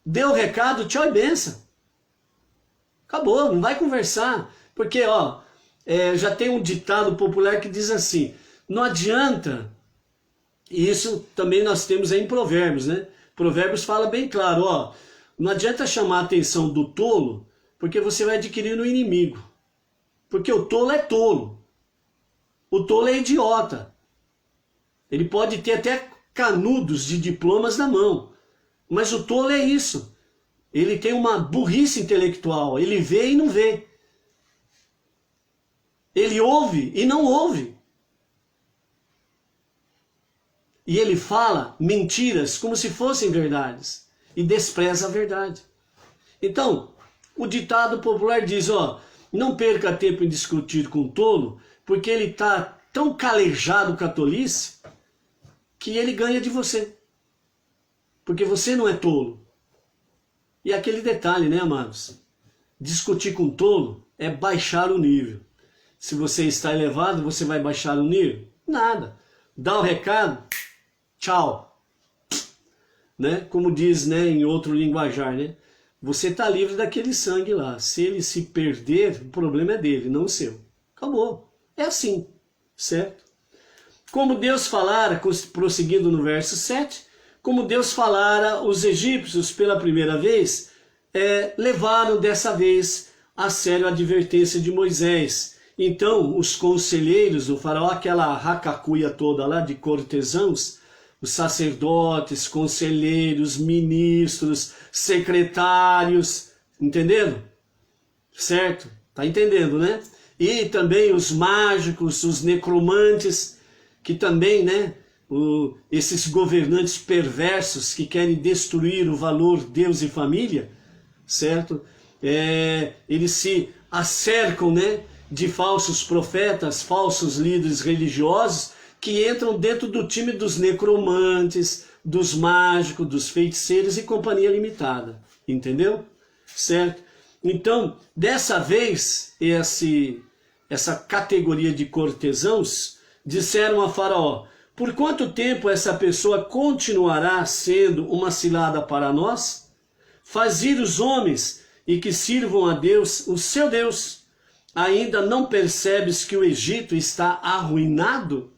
Deu o recado, tchau e benção. Acabou, não vai conversar. Porque, já tem um ditado popular que diz assim, não adianta, e isso também nós temos aí em Provérbios, né? Provérbios fala bem claro, não adianta chamar a atenção do tolo, porque você vai adquirir um inimigo. Porque o tolo é tolo. O tolo é idiota. Ele pode ter até canudos de diplomas na mão. Mas o tolo é isso. Ele tem uma burrice intelectual. Ele vê e não vê. Ele ouve e não ouve. E ele fala mentiras como se fossem verdades. E despreza a verdade. Então, o ditado popular diz, não perca tempo em discutir com o tolo, porque ele está tão calejado com a tolice, que ele ganha de você. Porque você não é tolo. E aquele detalhe, né, amados? Discutir com tolo é baixar o nível. Se você está elevado, você vai baixar o nível? Nada. Dá o recado, tchau. Né? Como diz, né, em outro linguajar, né? Você está livre daquele sangue lá. Se ele se perder, o problema é dele, não o seu. Acabou. É assim, certo? Como Deus falara, prosseguindo no verso 7, como Deus falara, os egípcios pela primeira vez, levaram dessa vez a sério a advertência de Moisés. Então, os conselheiros do faraó, aquela racacuia toda lá de cortesãos, os sacerdotes, conselheiros, ministros, secretários, entenderam? Certo? Tá entendendo, né? E também os mágicos, os necromantes, que também, né, esses governantes perversos que querem destruir o valor Deus e família, certo? Eles se acercam, né, de falsos profetas, falsos líderes religiosos, que entram dentro do time dos necromantes, dos mágicos, dos feiticeiros e companhia limitada, entendeu? Certo? Então, dessa vez, essa categoria de cortesãos disseram a Faraó: por quanto tempo essa pessoa continuará sendo uma cilada para nós? Faze os homens e que sirvam a Deus, o seu Deus. Ainda não percebes que o Egito está arruinado?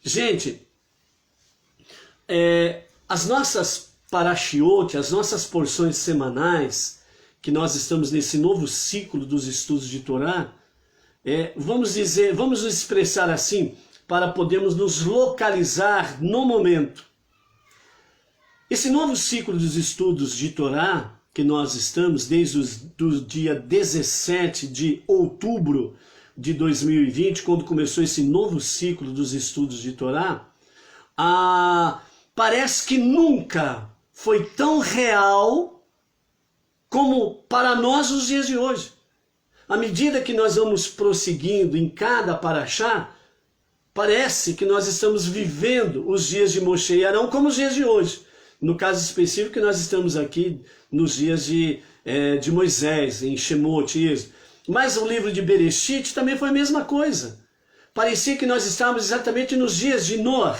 Gente, as nossas parashiote, as nossas porções semanais, que nós estamos nesse novo ciclo dos estudos de Torá, vamos expressar assim, para podermos nos localizar no momento. Esse novo ciclo dos estudos de Torá, que nós estamos desde o dia 17 de outubro de 2020, quando começou esse novo ciclo dos estudos de Torá, parece que nunca foi tão real como para nós os dias de hoje. À medida que nós vamos prosseguindo em cada paraxá, parece que nós estamos vivendo os dias de Moshe e Arão como os dias de hoje. No caso específico que nós estamos aqui nos dias de Moisés, em Shemot, isso. Mas o livro de Bereshit também foi a mesma coisa. Parecia que nós estávamos exatamente nos dias de Noé,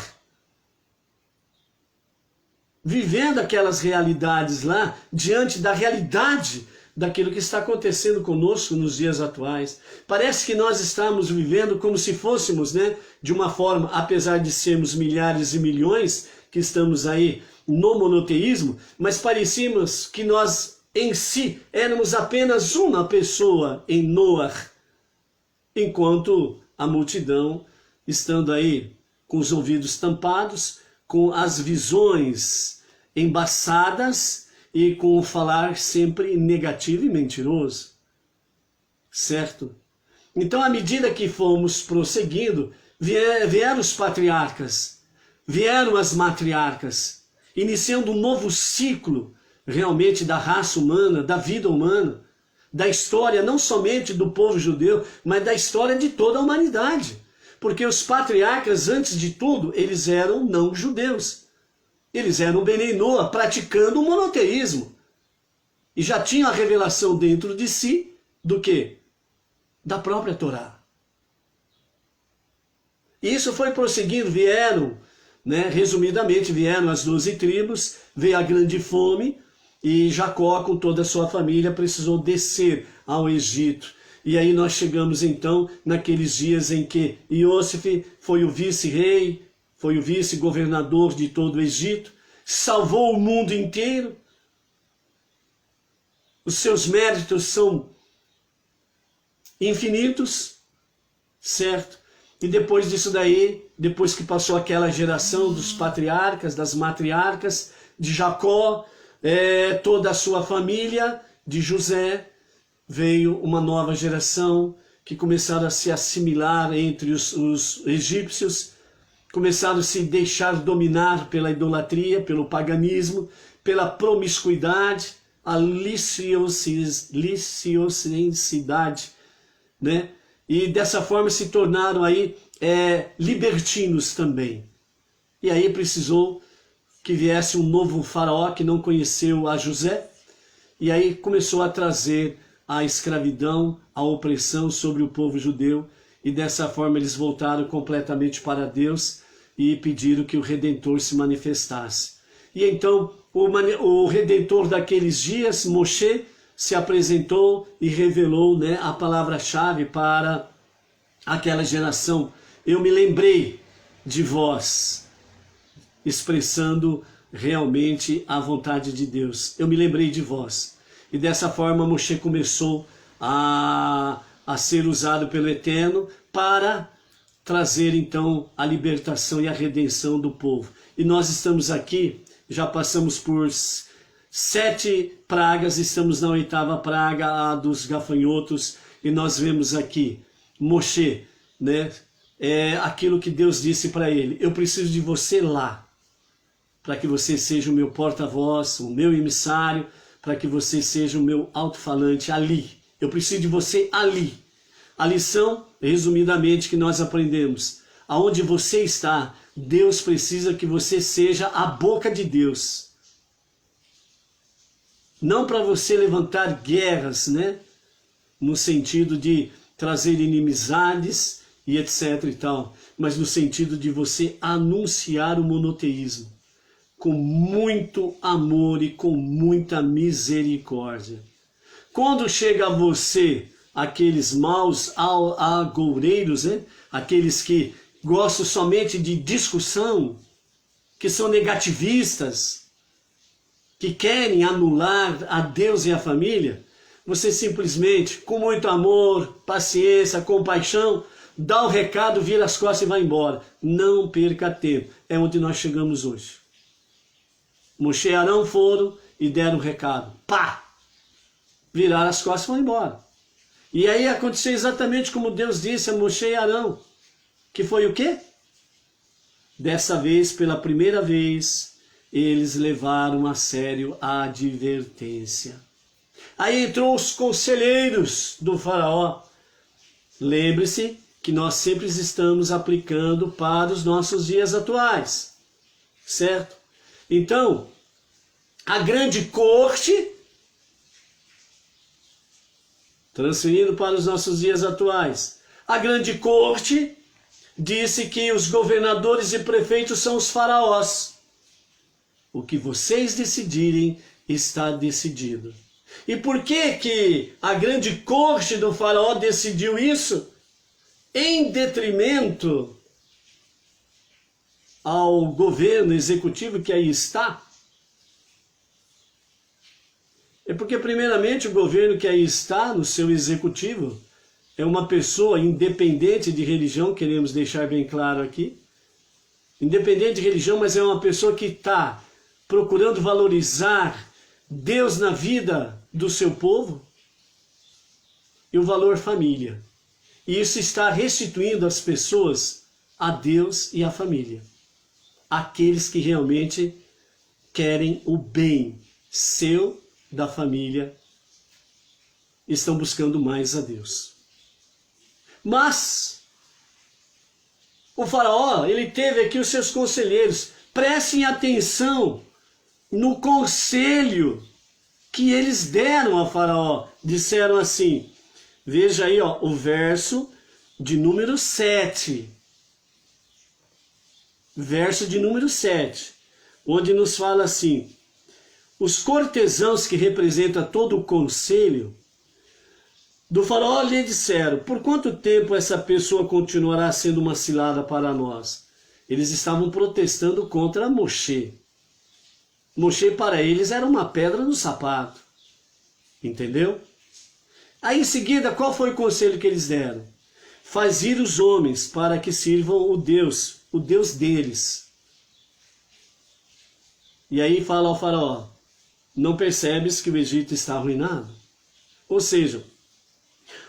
vivendo aquelas realidades lá, diante da realidade daquilo que está acontecendo conosco nos dias atuais. Parece que nós estamos vivendo como se fôssemos, né, de uma forma, apesar de sermos milhares e milhões, que estamos aí no monoteísmo, mas parecíamos que nós em si éramos apenas uma pessoa em Noé, enquanto a multidão, estando aí com os ouvidos tampados, com as visões embaçadas e com o falar sempre negativo e mentiroso, certo? Então, à medida que fomos prosseguindo, vieram os patriarcas, vieram as matriarcas, iniciando um novo ciclo realmente da raça humana, da vida humana, da história não somente do povo judeu, mas da história de toda a humanidade. Porque os patriarcas, antes de tudo, eles eram não judeus. Eles eram Benei Noa, praticando o monoteísmo. E já tinham a revelação dentro de si do quê? Da própria Torá. E isso foi prosseguindo, vieram, né, resumidamente, vieram as 12 tribos, veio a grande fome, e Jacó, com toda a sua família, precisou descer ao Egito. E aí nós chegamos então naqueles dias em que Iosif foi o vice-rei, foi o vice-governador de todo o Egito, salvou o mundo inteiro. Os seus méritos são infinitos, certo? E depois disso daí, depois que passou aquela geração dos patriarcas, das matriarcas, de Jacó, toda a sua família, de José, veio uma nova geração que começaram a se assimilar entre os egípcios, começaram a se deixar dominar pela idolatria, pelo paganismo, pela promiscuidade, a liciosidade, né? E dessa forma se tornaram aí libertinos também. E aí precisou que viesse um novo faraó que não conheceu a José, e aí começou a trazer a escravidão, a opressão sobre o povo judeu, e dessa forma eles voltaram completamente para Deus e pediram que o Redentor se manifestasse. E então o Redentor daqueles dias, Moshe, se apresentou e revelou, né, a palavra-chave para aquela geração. Eu me lembrei de vós, expressando realmente a vontade de Deus. Eu me lembrei de vós. E dessa forma Moshe começou a ser usado pelo Eterno para trazer então a libertação e a redenção do povo. E nós estamos aqui, já passamos por 7 pragas, estamos na 8ª praga, a dos gafanhotos, e nós vemos aqui Moshe, né? É aquilo que Deus disse para ele: eu preciso de você lá, para que você seja o meu porta-voz, o meu emissário, para que você seja o meu alto-falante ali. Eu preciso de você ali. A lição, resumidamente, que nós aprendemos: aonde você está, Deus precisa que você seja a boca de Deus. Não para você levantar guerras, né? No sentido de trazer inimizades e etc e tal, mas no sentido de você anunciar o monoteísmo com muito amor e com muita misericórdia. Quando chega a você aqueles maus agoureiros, né? Aqueles que gostam somente de discussão, que são negativistas, que querem anular a Deus e a família, você simplesmente, com muito amor, paciência, compaixão, dá o recado, vira as costas e vai embora. Não perca tempo. É onde nós chegamos hoje. Moshe e Arão foram e deram o recado. Pá! Viraram as costas e foram embora. E aí aconteceu exatamente como Deus disse a Moshe e Arão. Que foi o quê? Dessa vez, pela primeira vez, eles levaram a sério a advertência. Aí entrou os conselheiros do faraó. Lembre-se que nós sempre estamos aplicando para os nossos dias atuais, certo? Então, a grande corte, transferindo para os nossos dias atuais, a grande corte disse que os governadores e prefeitos são os faraós. O que vocês decidirem está decidido. E por que a grande corte do faraó decidiu isso? Em detrimento ao governo executivo que aí está? É porque, primeiramente, o governo que aí está, no seu executivo, é uma pessoa independente de religião, queremos deixar bem claro aqui. Independente de religião, mas é uma pessoa que está procurando valorizar Deus na vida do seu povo e o valor família. E isso está restituindo as pessoas a Deus e a família. Aqueles que realmente querem o bem seu, da família, estão buscando mais a Deus. Mas o faraó, ele teve aqui os seus conselheiros. Prestem atenção no conselho que eles deram ao faraó. Disseram assim, veja aí ó, o verso de número 7. Verso de número 7, onde nos fala assim: os cortesãos que representam todo o conselho do faraó lhe disseram: por quanto tempo essa pessoa continuará sendo uma cilada para nós? Eles estavam protestando contra Moshe. Moshe para eles era uma pedra no sapato. Entendeu? Aí em seguida, qual foi o conselho que eles deram? Faz ir os homens para que sirvam o Deus deles. E aí fala ao faraó: não percebes que o Egito está arruinado? Ou seja,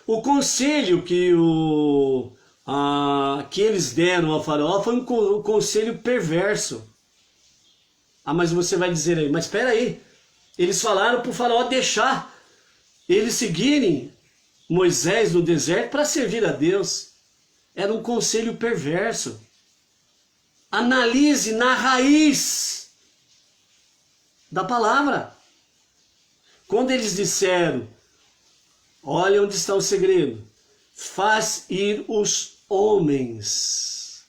o conselho que eles deram ao faraó foi um conselho perverso. Ah, mas você vai dizer aí, mas espera aí, eles falaram para o faraó deixar eles seguirem Moisés no deserto para servir a Deus. Era um conselho perverso. Analise na raiz da palavra. Quando eles disseram, olha onde está o segredo, faz ir os homens.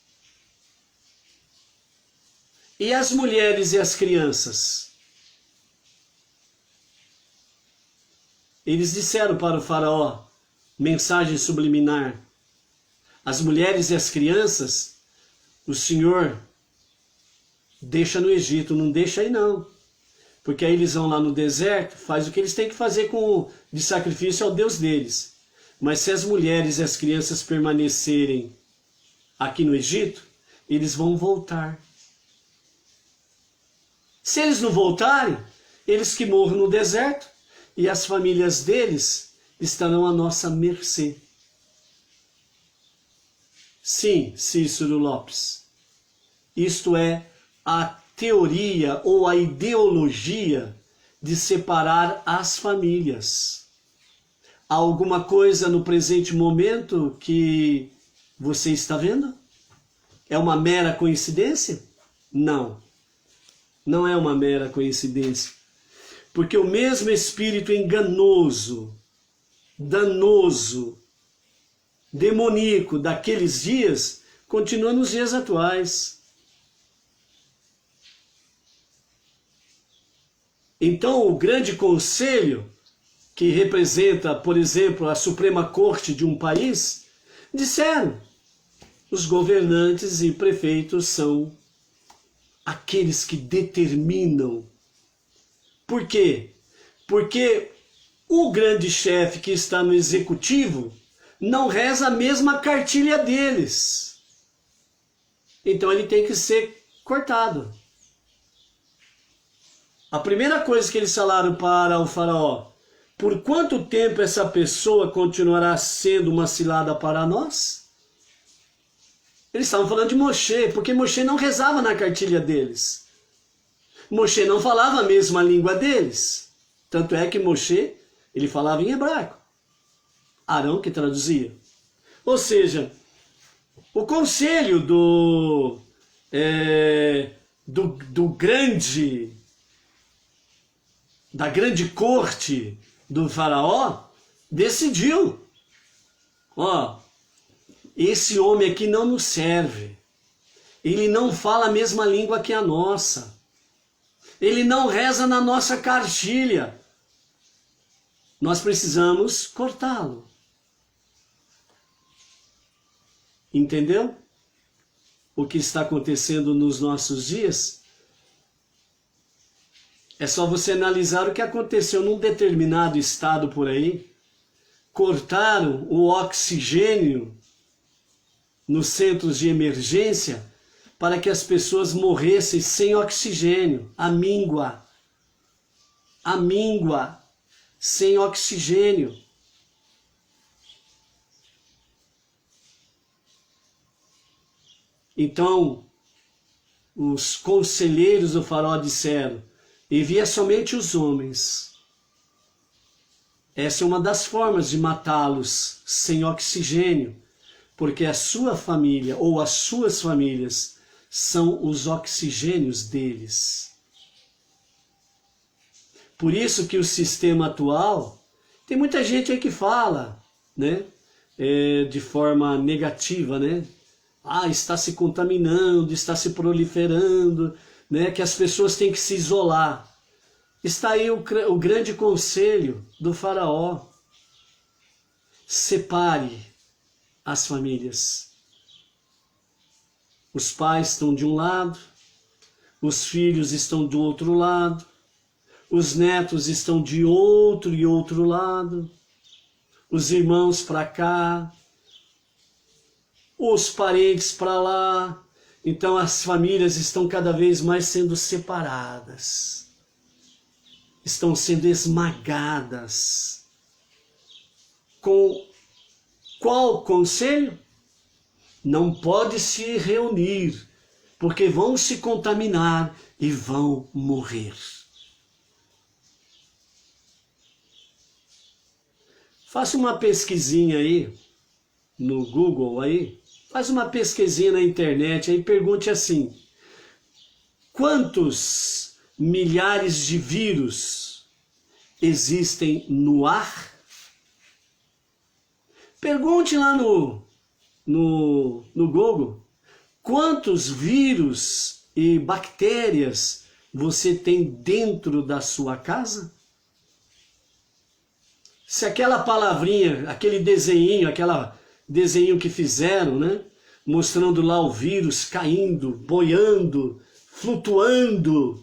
E as mulheres e as crianças? Eles disseram para o faraó, mensagem subliminar, as mulheres e as crianças, o Senhor deixa no Egito, não deixa aí não. Porque aí eles vão lá no deserto, faz o que eles têm que fazer de sacrifício ao Deus deles. Mas se as mulheres e as crianças permanecerem aqui no Egito, eles vão voltar. Se eles não voltarem, eles que morram no deserto e as famílias deles estarão à nossa mercê. Sim, Cícero Lopes, isto é a teoria ou a ideologia de separar as famílias. Há alguma coisa no presente momento que você está vendo? É uma mera coincidência? Não, não é uma mera coincidência. Porque o mesmo espírito enganoso, danoso, demoníaco daqueles dias continua nos dias atuais. Então, o grande conselho, que representa, por exemplo, a Suprema Corte de um país, disseram: os governantes e prefeitos são aqueles que determinam. Por quê? Porque o grande chefe que está no executivo não reza a mesma cartilha deles. Então ele tem que ser cortado. A primeira coisa que eles falaram para o faraó: por quanto tempo essa pessoa continuará sendo uma cilada para nós? Eles estavam falando de Moshe, porque Moshe não rezava na cartilha deles. Moshe não falava a mesma língua deles. Tanto é que Moshe, ele falava em hebraico. Arão que traduzia. Ou seja, o conselho da grande corte do faraó decidiu: ó, esse homem aqui não nos serve. Ele não fala a mesma língua que a nossa. Ele não reza na nossa cartilha. Nós precisamos cortá-lo. Entendeu o que está acontecendo nos nossos dias? É só você analisar o que aconteceu num determinado estado por aí. Cortaram o oxigênio nos centros de emergência para que as pessoas morressem sem oxigênio. A míngua, sem oxigênio. Então, os conselheiros do faraó disseram: envia somente os homens. Essa é uma das formas de matá-los sem oxigênio, porque a sua família ou as suas famílias são os oxigênios deles. Por isso que o sistema atual, tem muita gente aí que fala, né, de forma negativa, né? Está se contaminando, está se proliferando, né, que as pessoas têm que se isolar. Está aí o grande conselho do faraó: separe as famílias. Os pais estão de um lado, os filhos estão do outro lado, os netos estão de outro e outro lado, os irmãos para cá, os parentes para lá. Então as famílias estão cada vez mais sendo separadas, estão sendo esmagadas. Com qual conselho? Não pode se reunir, porque vão se contaminar e vão morrer. Faça uma pesquisinha aí no Google aí, faz uma pesquisinha na internet aí, pergunte assim: quantos milhares de vírus existem no ar? Pergunte lá no Google quantos vírus e bactérias você tem dentro da sua casa. Se aquela palavrinha, aquele desenho, desenho que fizeram, né? Mostrando lá o vírus caindo, boiando, flutuando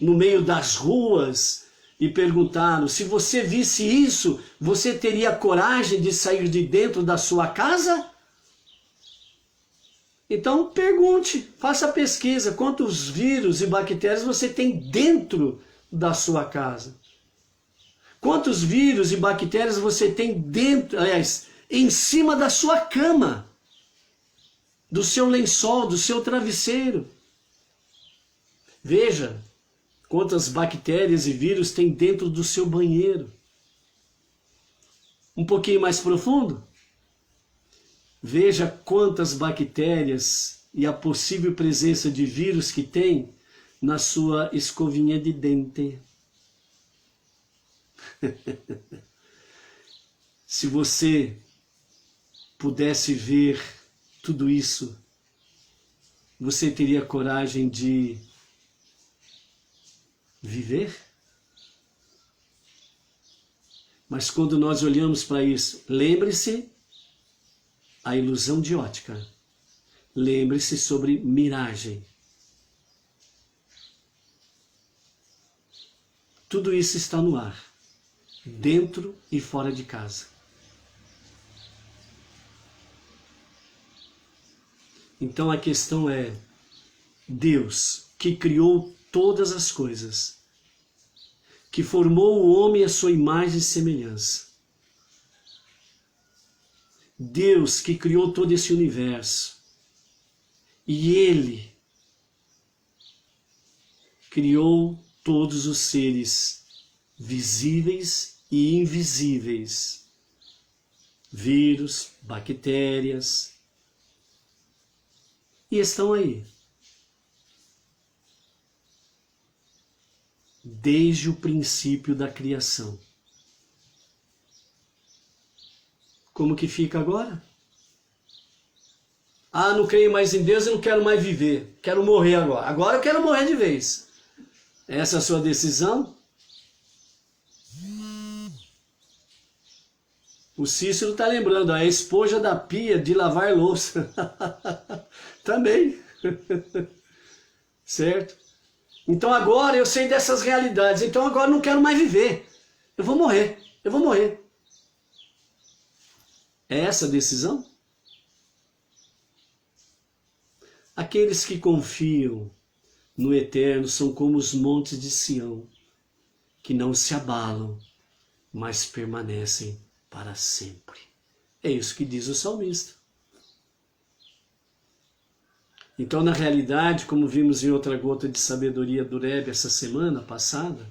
no meio das ruas, e perguntaram, se você visse isso, você teria coragem de sair de dentro da sua casa? Então pergunte, faça pesquisa, quantos vírus e bactérias você tem dentro da sua casa? Quantos vírus e bactérias você tem dentro, aliás, em cima da sua cama, do seu lençol, do seu travesseiro? Veja quantas bactérias e vírus tem dentro do seu banheiro. Um pouquinho mais profundo, veja quantas bactérias e a possível presença de vírus que tem na sua escovinha de dente. Se você pudesse ver tudo isso, você teria coragem de viver? Mas quando nós olhamos para isso, lembre-se a ilusão de ótica. Lembre-se sobre miragem. Tudo isso está no ar, dentro e fora de casa. Então a questão é, Deus, que criou todas as coisas, que formou o homem à sua imagem e semelhança. Deus que criou todo esse universo. E Ele criou todos os seres visíveis e invisíveis. Vírus, bactérias. E estão aí. Desde o princípio da criação. Como que fica agora? Ah, não creio mais em Deus e não quero mais viver. Quero morrer agora. Agora eu quero morrer de vez. Essa é a sua decisão? O Cícero está lembrando, a esponja da pia de lavar louça. Também. Certo? Então agora eu sei dessas realidades, então agora eu não quero mais viver. Eu vou morrer, eu vou morrer. É essa a decisão? Aqueles que confiam no eterno são como os montes de Sião, que não se abalam, mas permanecem para sempre. É isso que diz o salmista. Então, na realidade, como vimos em outra gota de sabedoria do Rebbe essa semana passada,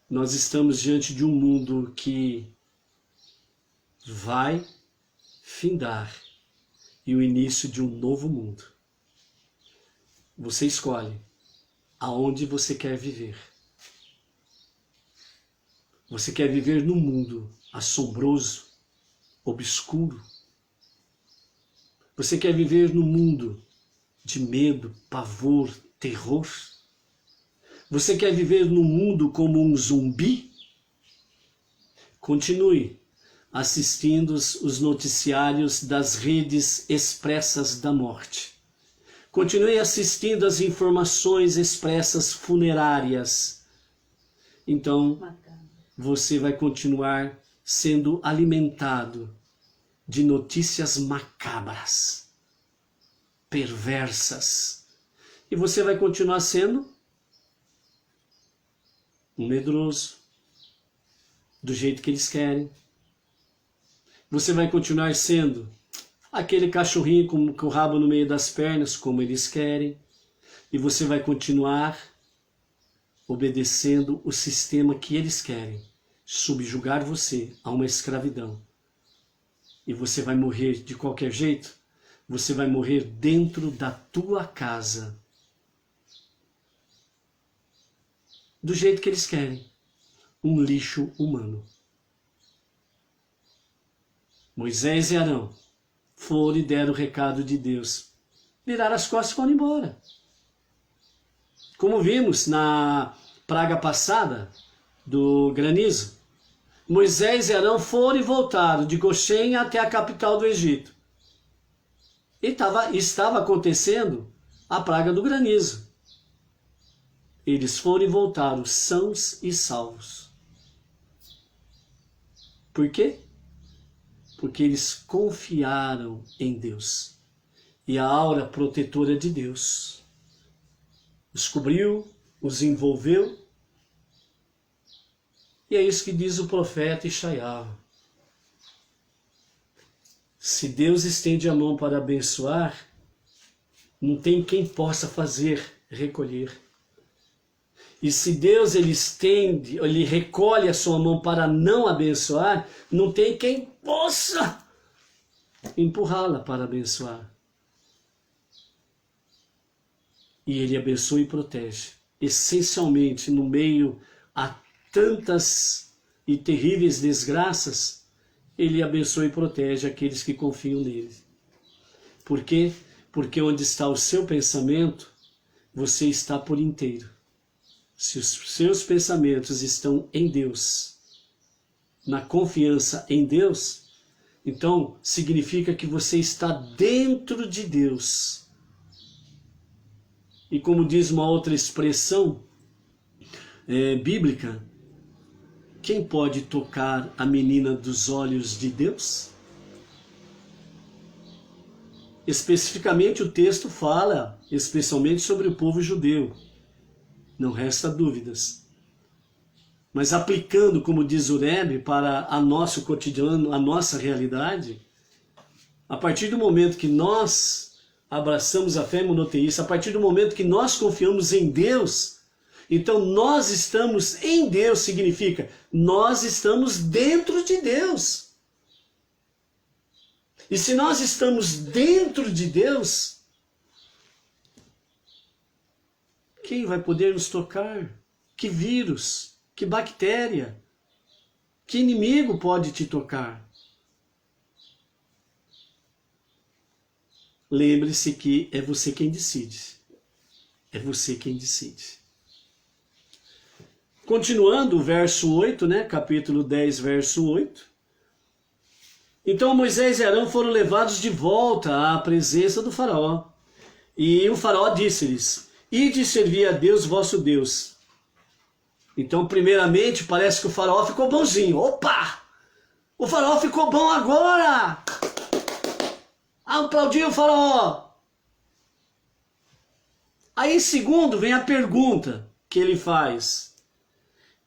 nós estamos diante de um mundo que vai findar e o início de um novo mundo. Você escolhe aonde você quer viver. Você quer viver num mundo assombroso, obscuro? Você quer viver num mundo de medo, pavor, terror? Você quer viver num mundo como um zumbi? Continue assistindo os noticiários das redes expressas da morte. Continue assistindo as informações expressas funerárias. Então, você vai continuar sendo alimentado de notícias macabras, perversas. E você vai continuar sendo um medroso, do jeito que eles querem. Você vai continuar sendo aquele cachorrinho com o rabo no meio das pernas, como eles querem. E você vai continuar obedecendo o sistema que eles querem, subjugar você a uma escravidão. E você vai morrer de qualquer jeito, você vai morrer dentro da tua casa. Do jeito que eles querem. Um lixo humano. Moisés e Arão foram e deram o recado de Deus. Viraram as costas e foram embora. Como vimos na praga passada do granizo, Moisés e Arão foram e voltaram de Goshen até a capital do Egito. E estava acontecendo a praga do granizo. Eles foram e voltaram sãos e salvos. Por quê? Porque eles confiaram em Deus. E a aura protetora de Deus os cobriu, os envolveu. E é isso que diz o profeta Ishaiah. Se Deus estende a mão para abençoar, não tem quem possa fazer recolher. E se Deus ele recolhe a sua mão para não abençoar, não tem quem possa empurrá-la para abençoar. E ele abençoa e protege. Essencialmente, no meio a tantas e terríveis desgraças, ele abençoa e protege aqueles que confiam nele. Por quê? Porque onde está o seu pensamento, você está por inteiro. Se os seus pensamentos estão em Deus, na confiança em Deus, então significa que você está dentro de Deus. E como diz uma outra expressão bíblica, quem pode tocar a menina dos olhos de Deus? Especificamente o texto fala, especialmente sobre o povo judeu. Não resta dúvidas. Mas aplicando, como diz o Rebbe, para o nosso cotidiano, a nossa realidade, a partir do momento que nós abraçamos a fé monoteísta, a partir do momento que nós confiamos em Deus, então nós estamos em Deus, significa nós estamos dentro de Deus. E se nós estamos dentro de Deus, quem vai poder nos tocar? Que vírus? Que bactéria? Que inimigo pode te tocar? Lembre-se que é você quem decide. É você quem decide. Continuando o verso 8, capítulo 10, verso 8. Então Moisés e Arão foram levados de volta à presença do faraó. E o faraó disse-lhes: ide servir a Deus, vosso Deus. Então, primeiramente, parece que o faraó ficou bonzinho. Opa! O faraó ficou bom agora! Aplaudiu o faraó! Aí, segundo, vem a pergunta que ele faz.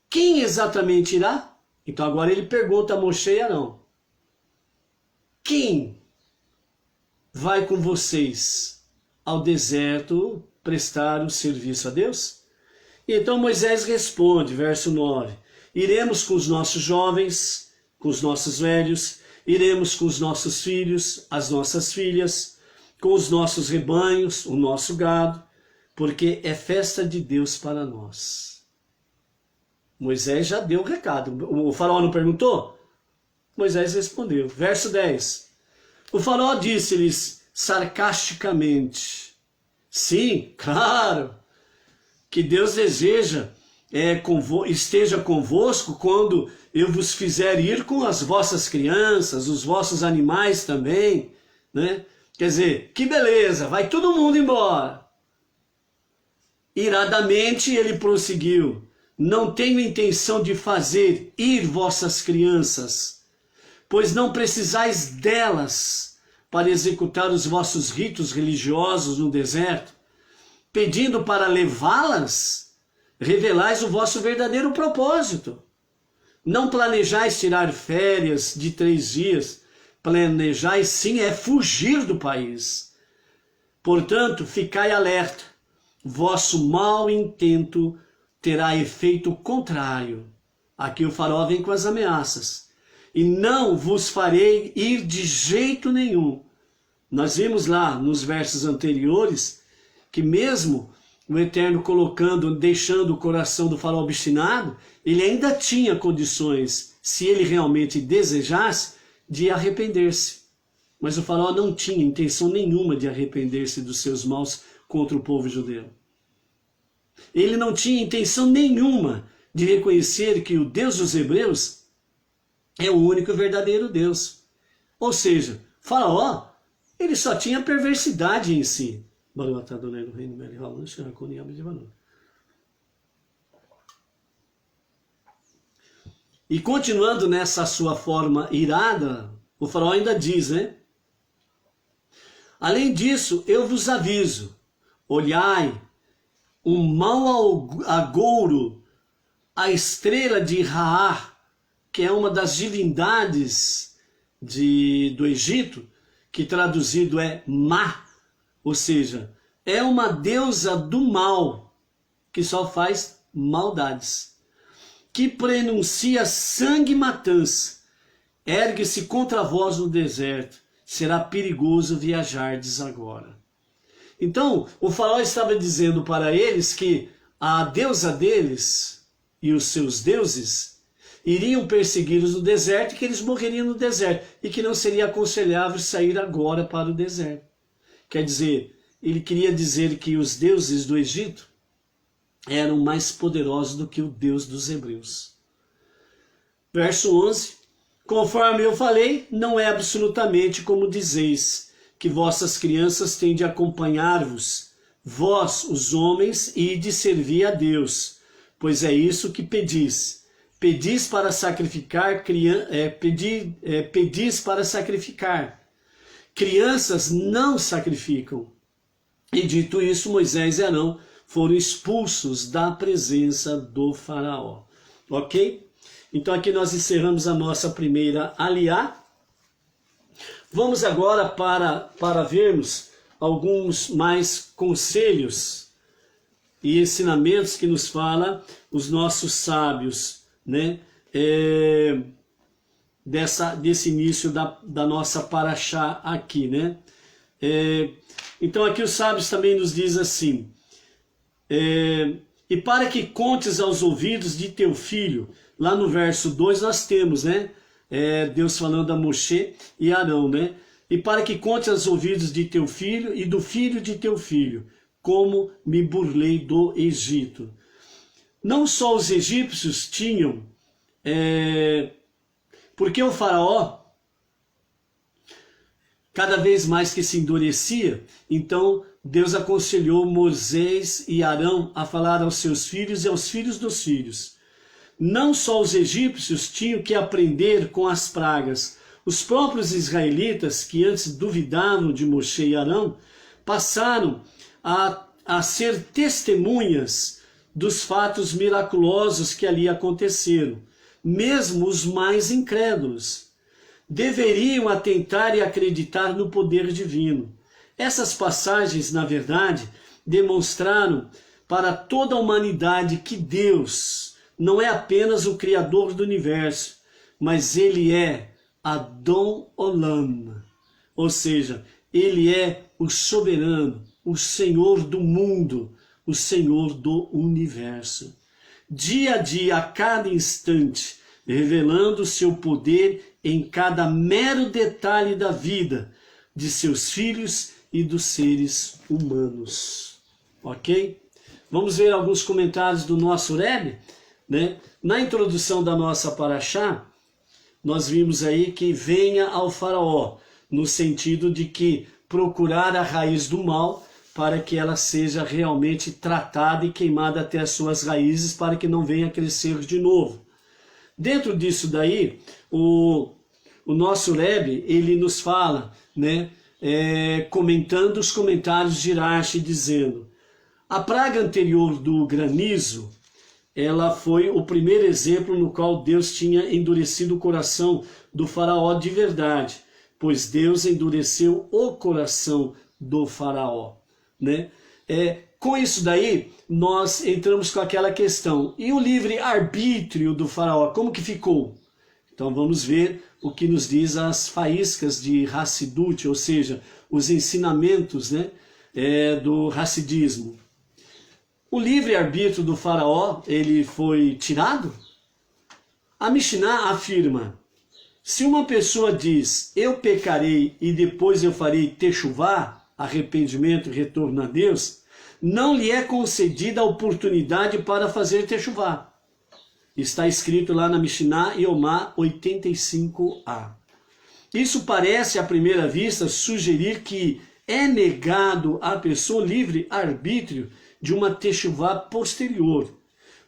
Quem exatamente irá? Então, agora ele pergunta a Moshe e Arão. Quem vai com vocês ao deserto prestar o serviço a Deus? E então Moisés responde, verso 9, iremos com os nossos jovens, com os nossos velhos, iremos com os nossos filhos, as nossas filhas, com os nossos rebanhos, o nosso gado, porque é festa de Deus para nós. Moisés já deu o recado. O faraó não perguntou? Moisés respondeu. Verso 10. O faraó disse-lhes sarcasticamente: sim, claro, que Deus deseja esteja convosco quando eu vos fizer ir com as vossas crianças, os vossos animais também, Quer dizer, que beleza, vai todo mundo embora. Iradamente ele prosseguiu: não tenho intenção de fazer ir vossas crianças, pois não precisais delas para executar os vossos ritos religiosos no deserto. Pedindo para levá-las, revelais o vosso verdadeiro propósito. Não planejais tirar férias de 3 dias, planejais sim fugir do país. Portanto, ficai alerta, vosso mau intento terá efeito contrário. Aqui o faraó vem com as ameaças. E não vos farei ir de jeito nenhum. Nós vimos lá nos versos anteriores que mesmo o Eterno deixando o coração do faraó obstinado, ele ainda tinha condições, se ele realmente desejasse, de arrepender-se. Mas o faraó não tinha intenção nenhuma de arrepender-se dos seus maus contra o povo judeu. Ele não tinha intenção nenhuma de reconhecer que o Deus dos hebreus é o único e verdadeiro Deus. Ou seja, Faraó, ele só tinha perversidade em si. E continuando nessa sua forma irada, o Faraó ainda diz, né? Além disso, eu vos aviso, olhai, o mau agouro, a estrela de Ra, que é uma das divindades do Egito, que traduzido é Má, ou seja, é uma deusa do mal, que só faz maldades, que pronuncia sangue e matança, ergue-se contra vós no deserto, será perigoso viajardes agora. Então, o faraó estava dizendo para eles que a deusa deles e os seus deuses iriam persegui-los no deserto e que eles morreriam no deserto e que não seria aconselhável sair agora para o deserto. Quer dizer, ele queria dizer que os deuses do Egito eram mais poderosos do que o Deus dos hebreus. Verso 11. Conforme eu falei, não é absolutamente como dizeis, que vossas crianças têm de acompanhar-vos, vós, os homens, e de servir a Deus, pois é isso que pedis. Pedis para sacrificar, pedis para sacrificar. Crianças não sacrificam. E dito isso, Moisés e Arão foram expulsos da presença do faraó. Ok? Então aqui nós encerramos a nossa primeira aliá. Vamos agora para vermos alguns mais conselhos e ensinamentos que nos fala os nossos sábios, né? Desse início da nossa paraxá aqui, né? Então aqui os sábios também nos diz assim, e para que contes aos ouvidos de teu filho, lá no verso 2 nós temos, né? Deus falando a Moshe e Arão, né? E para que contes aos ouvidos de teu filho e do filho de teu filho, como me burlei do Egito. Não só os egípcios tinham, porque o faraó, cada vez mais que se endurecia, então Deus aconselhou Moisés e Arão a falar aos seus filhos e aos filhos dos filhos. Não só os egípcios tinham que aprender com as pragas, os próprios israelitas, que antes duvidavam de Moshe e Arão, passaram a ser testemunhas dos fatos miraculosos que ali aconteceram, mesmo os mais incrédulos. Deveriam atentar e acreditar no poder divino. Essas passagens, na verdade, demonstraram para toda a humanidade que Deus não é apenas o Criador do universo, mas Ele é Adon Olam, ou seja, Ele é o soberano, o Senhor do mundo, o Senhor do universo. Dia a dia, a cada instante, revelando o seu poder em cada mero detalhe da vida de seus filhos e dos seres humanos. Ok? Vamos ver alguns comentários do nosso Rebbe, né? Na introdução da nossa paraxá, nós vimos aí que venha ao faraó, no sentido de que procurar a raiz do mal para que ela seja realmente tratada e queimada até as suas raízes para que não venha crescer de novo. Dentro disso daí, o nosso Rebbe, ele nos fala, né, comentando os comentários de Rashi, dizendo: a praga anterior do granizo, ela foi o primeiro exemplo no qual Deus tinha endurecido o coração do faraó de verdade, pois Deus endureceu o coração do faraó, né? Com isso daí, nós entramos com aquela questão, e o livre-arbítrio do faraó, como que ficou? Então vamos ver o que nos diz as faíscas de Hassidut, ou seja, os ensinamentos, né, do Hassidismo. O livre-arbítrio do faraó, ele foi tirado? A Mishnah afirma: se uma pessoa diz, eu pecarei e depois eu farei techuvá, arrependimento e retorno a Deus, não lhe é concedida a oportunidade para fazer techuvá. Está escrito lá na Mishnah Yomá 85a. Isso parece, à primeira vista, sugerir que é negado à pessoa livre arbítrio de uma techuvá posterior.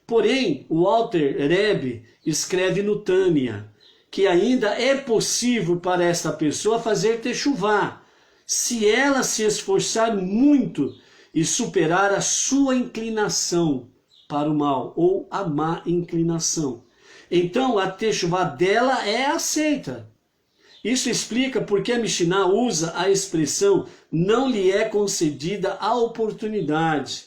Porém, o Alter Rebbe escreve no Tânia que ainda é possível para esta pessoa fazer techuvá, se ela se esforçar muito e superar a sua inclinação para o mal, ou a má inclinação. Então, a techuvá dela é aceita. Isso explica porque a Mishnah usa a expressão não lhe é concedida a oportunidade.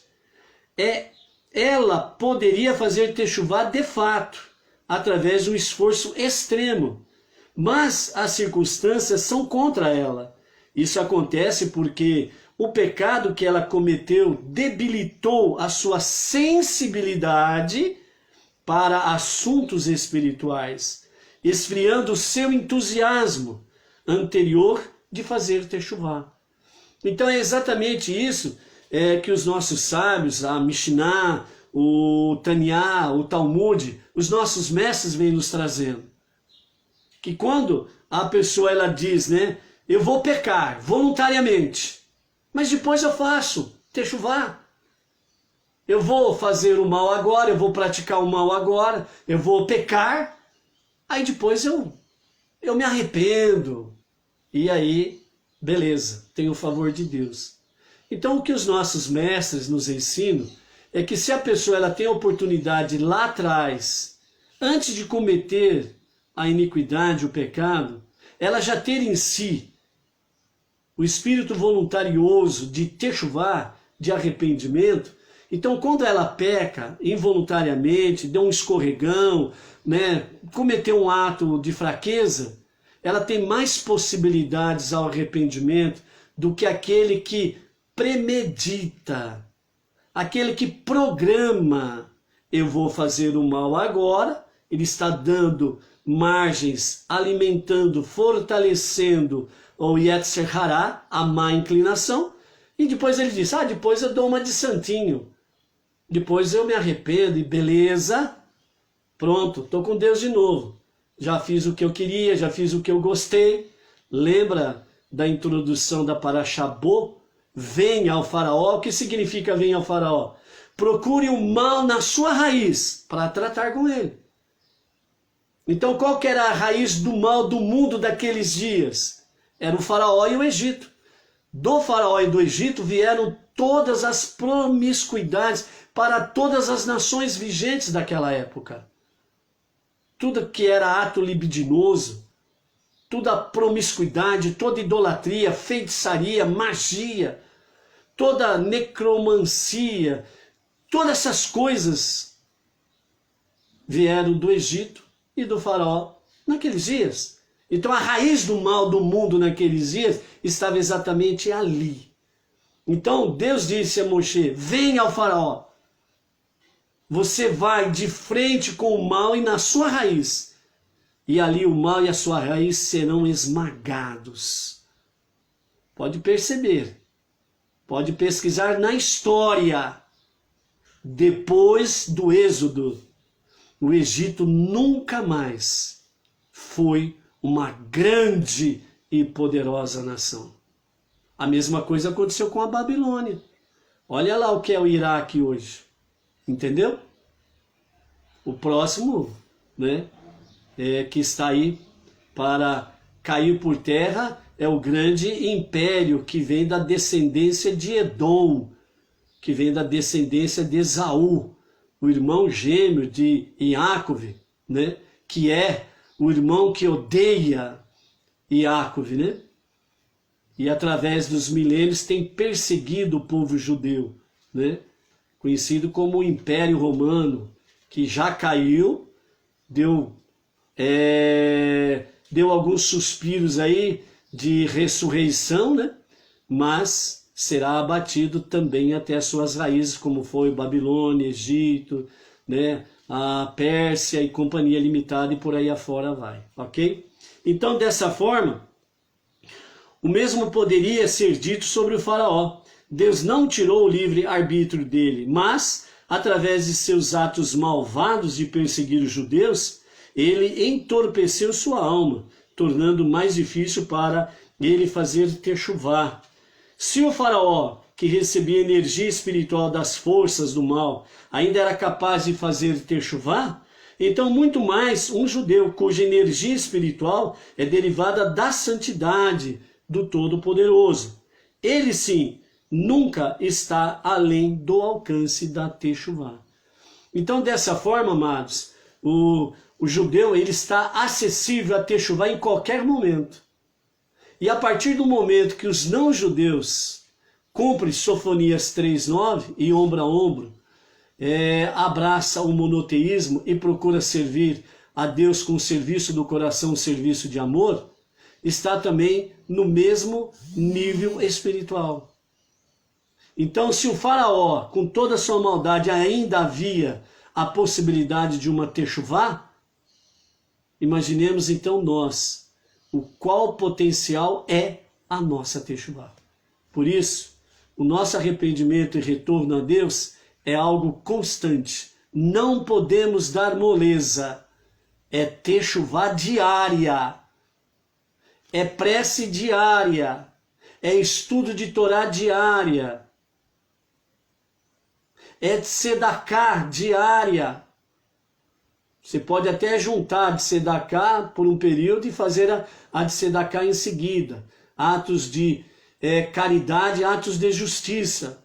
Ela poderia fazer techuvá de fato, através de um esforço extremo, mas as circunstâncias são contra ela. Isso acontece porque o pecado que ela cometeu debilitou a sua sensibilidade para assuntos espirituais, esfriando o seu entusiasmo anterior de fazer techuvá. Então é exatamente isso que os nossos sábios, a Mishnah, o Tanya, o Talmud, os nossos mestres vêm nos trazendo. Que quando a pessoa ela diz, né, eu vou pecar voluntariamente, mas depois eu faço techuvá. Eu vou fazer o mal agora, eu vou praticar o mal agora, eu vou pecar, aí depois eu me arrependo. E aí, beleza, tenho o favor de Deus. Então o que os nossos mestres nos ensinam é que se a pessoa ela tem a oportunidade lá atrás, antes de cometer a iniquidade, o pecado, ela já ter em si o espírito voluntarioso de techuvá, de arrependimento. Então quando ela peca involuntariamente, deu um escorregão, né, cometeu um ato de fraqueza, ela tem mais possibilidades ao arrependimento do que aquele que premedita, aquele que programa, eu vou fazer o mal agora, ele está dando margens, alimentando, fortalecendo o Yetzer Hará, a má inclinação, e depois ele diz, depois eu dou uma de santinho, depois eu me arrependo e beleza, pronto, estou com Deus de novo, já fiz o que eu queria, já fiz o que eu gostei. Lembra da introdução da Parashá Bo? Venha ao faraó. O que significa venha ao faraó? Procure o mal na sua raiz para tratar com ele. Então qual que era a raiz do mal do mundo daqueles dias? Era o faraó e o Egito. Do faraó e do Egito vieram todas as promiscuidades para todas as nações vigentes daquela época. Tudo que era ato libidinoso, toda a promiscuidade, toda idolatria, feitiçaria, magia, toda necromancia, todas essas coisas vieram do Egito e do faraó naqueles dias. Então a raiz do mal do mundo naqueles dias estava exatamente ali. Então Deus disse a Moshe, venha ao faraó. Você vai de frente com o mal e na sua raiz. E ali o mal e a sua raiz serão esmagados. Pode perceber. Pode pesquisar na história. Depois do Êxodo, o Egito nunca mais foi uma grande e poderosa nação. A mesma coisa aconteceu com a Babilônia. Olha lá o que é o Iraque hoje. Entendeu? O próximo, né, que está aí para cair por terra é o grande império que vem da descendência de Edom, que vem da descendência de Esaú, o irmão gêmeo de Iacove, né, que é o irmão que odeia Iacove, né? E através dos milênios tem perseguido o povo judeu, né? Conhecido como o Império Romano, que já caiu, deu alguns suspiros aí de ressurreição, né? Mas será abatido também até as suas raízes, como foi Babilônia, Egito, né? A Pérsia e Companhia Limitada e por aí afora vai, ok? Então, dessa forma, o mesmo poderia ser dito sobre o faraó. Deus não tirou o livre-arbítrio dele, mas através de seus atos malvados de perseguir os judeus, ele entorpeceu sua alma, tornando mais difícil para ele fazer techuvá. Se o faraó, que recebia energia espiritual das forças do mal, ainda era capaz de fazer techuvá, então muito mais um judeu cuja energia espiritual é derivada da santidade do Todo-Poderoso. Ele sim, nunca está além do alcance da techuvá. Então dessa forma, amados, o judeu ele está acessível a techuvá em qualquer momento. E a partir do momento que os não-judeus cumprem Sofonias 3:9 e ombro a ombro, abraça o monoteísmo e procura servir a Deus com o serviço do coração, o serviço de amor, está também no mesmo nível espiritual. Então, se o faraó, com toda a sua maldade, ainda havia a possibilidade de uma techuvá, imaginemos então nós, o qual potencial é a nossa techuvá. Por isso, o nosso arrependimento e retorno a Deus é algo constante. Não podemos dar moleza. É techuvá diária. É prece diária. É estudo de Torá diária. É tzedakah diária. Você pode até juntar de tzedakah por um período e fazer a de tzedakah em seguida. Atos de caridade, atos de justiça.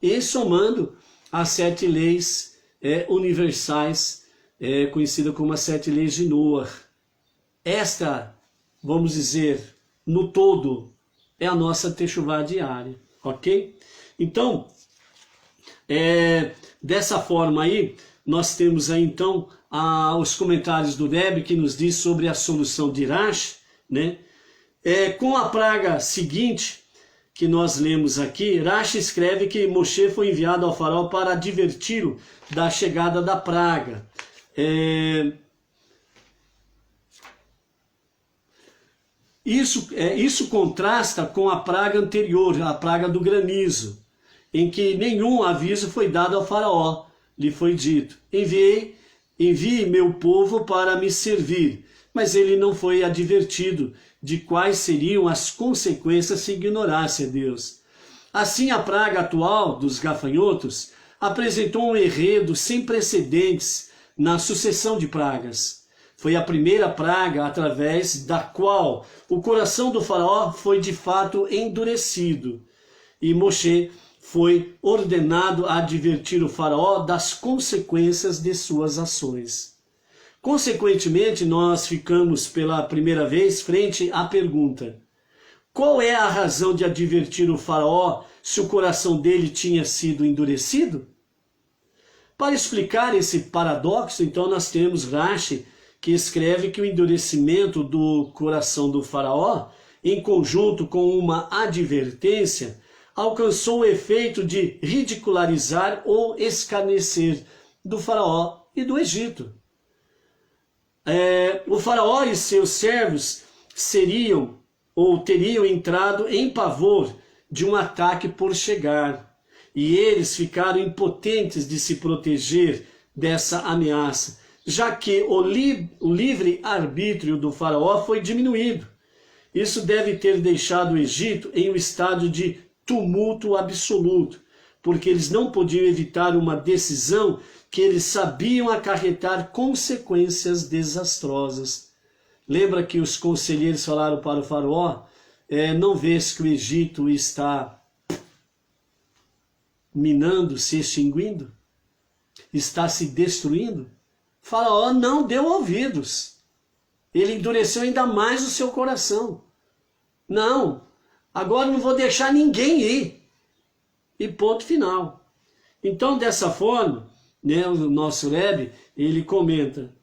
E somando as 7 leis universais, conhecida como as 7 leis de Noah. Esta, vamos dizer, no todo, é a nossa techuvá diária, ok? Então, dessa forma aí, nós temos aí então os comentários do Rebbe que nos diz sobre a solução de Rashi, né? Com a praga seguinte, que nós lemos aqui, Rashi escreve que Moshe foi enviado ao faraó para adverti-lo da chegada da praga. Isso contrasta com a praga anterior, a praga do granizo, em que nenhum aviso foi dado ao faraó. Lhe foi dito, envie meu povo para me servir. Mas ele não foi advertido de quais seriam as consequências se ignorasse a Deus. Assim, a praga atual dos gafanhotos apresentou um enredo sem precedentes na sucessão de pragas. Foi a primeira praga através da qual o coração do faraó foi de fato endurecido. E Moshe foi ordenado a advertir o faraó das consequências de suas ações. Consequentemente, nós ficamos pela primeira vez frente à pergunta: qual é a razão de advertir o faraó se o coração dele tinha sido endurecido? Para explicar esse paradoxo, então nós temos Rashi, que escreve que o endurecimento do coração do faraó, em conjunto com uma advertência, alcançou o efeito de ridicularizar ou escarnecer do faraó e do Egito. O faraó e seus servos seriam ou teriam entrado em pavor de um ataque por chegar, e eles ficaram impotentes de se proteger dessa ameaça, já que o livre-arbítrio do faraó foi diminuído. Isso deve ter deixado o Egito em um estado de tumulto absoluto, porque eles não podiam evitar uma decisão que eles sabiam acarretar consequências desastrosas. Lembra que os conselheiros falaram para o faraó, não vês que o Egito está minando, se extinguindo? Está se destruindo? O faraó não deu ouvidos. Ele endureceu ainda mais o seu coração. Não, agora não vou deixar ninguém ir. E ponto final. Então, dessa forma, né, o nosso Rebbe, ele comenta,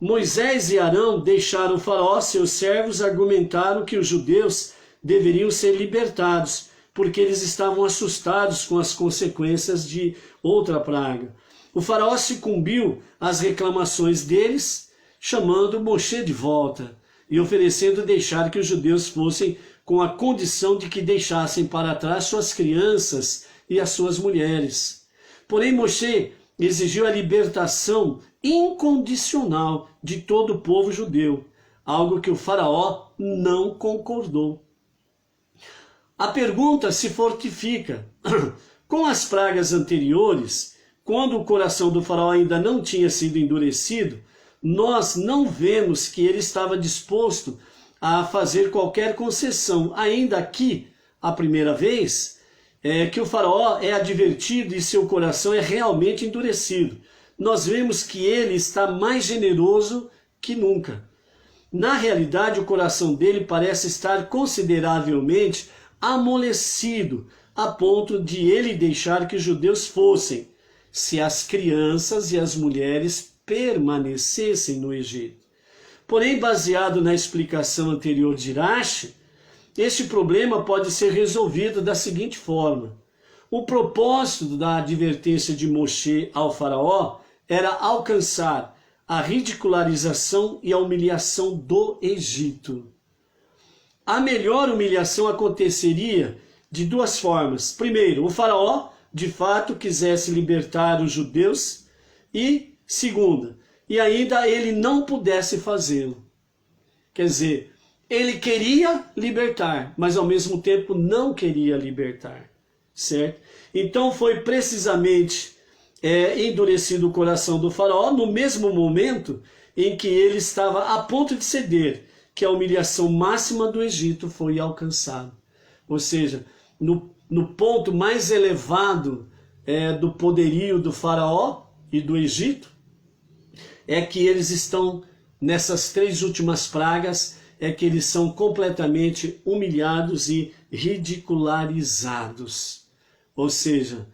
Moisés e Arão deixaram o faraó, seus servos, argumentaram que os judeus deveriam ser libertados, porque eles estavam assustados com as consequências de outra praga. O faraó sucumbiu às reclamações deles, chamando Moshe de volta e oferecendo deixar que os judeus fossem com a condição de que deixassem para trás suas crianças e as suas mulheres. Porém, Moshe exigiu a libertação incondicional de todo o povo judeu, algo que o faraó não concordou. A pergunta se fortifica. Com as pragas anteriores, quando o coração do faraó ainda não tinha sido endurecido, nós não vemos que ele estava disposto a fazer qualquer concessão. Ainda aqui, a primeira vez, que o faraó é advertido e seu coração é realmente endurecido. Nós vemos que ele está mais generoso que nunca. Na realidade, o coração dele parece estar consideravelmente amolecido, a ponto de ele deixar que os judeus fossem, se as crianças e as mulheres permanecessem no Egito. Porém, baseado na explicação anterior de Rashi, este problema pode ser resolvido da seguinte forma. O propósito da advertência de Moshe ao faraó era alcançar a ridicularização e a humilhação do Egito. A melhor humilhação aconteceria de duas formas. Primeiro, o faraó de fato quisesse libertar os judeus e, segunda, e ainda ele não pudesse fazê-lo. Quer dizer, ele queria libertar, mas ao mesmo tempo não queria libertar, certo? Então foi precisamente endurecido o coração do faraó no mesmo momento em que ele estava a ponto de ceder, que a humilhação máxima do Egito foi alcançada. Ou seja, no ponto mais elevado do poderio do faraó e do Egito, é que eles estão, nessas 3 últimas pragas, é que eles são completamente humilhados e ridicularizados. Ou seja,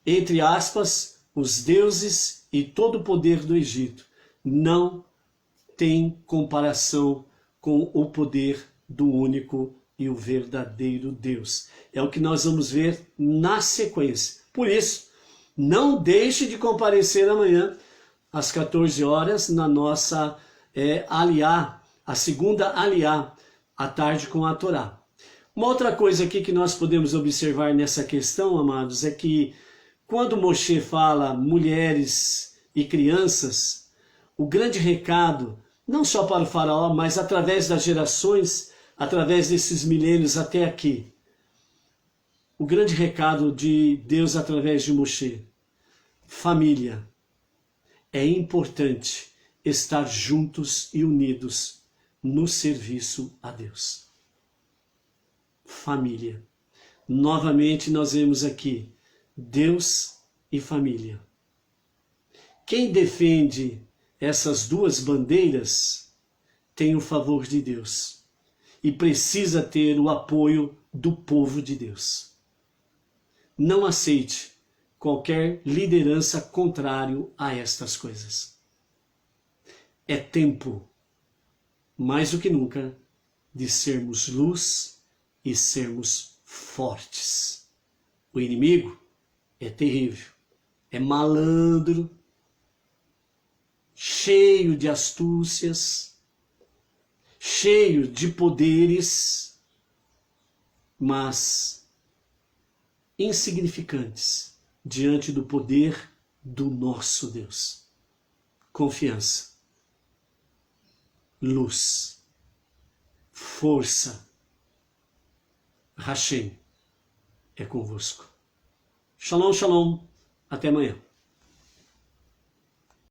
entre aspas, os deuses e todo o poder do Egito não tem comparação com o poder do único e o verdadeiro Deus. É o que nós vamos ver na sequência. Por isso, não deixe de comparecer amanhã às 14 horas na nossa Aliá, a segunda Aliá, à tarde com a Torá. Uma outra coisa aqui que nós podemos observar nessa questão, amados, é que quando Moshe fala mulheres e crianças, o grande recado, não só para o faraó, mas através das gerações, através desses milênios até aqui, o grande recado de Deus através de Moshe: família. É importante estar juntos e unidos no serviço a Deus. Família. Novamente nós vemos aqui Deus e família. Quem defende essas duas bandeiras tem o favor de Deus e precisa ter o apoio do povo de Deus. Não aceite qualquer liderança contrário a estas coisas. É tempo, mais do que nunca, de sermos luz e sermos fortes. O inimigo é terrível, é malandro, cheio de astúcias, cheio de poderes, mas insignificantes diante do poder do nosso Deus. Confiança, luz, força. Hashem é convosco. Shalom, shalom. Até amanhã.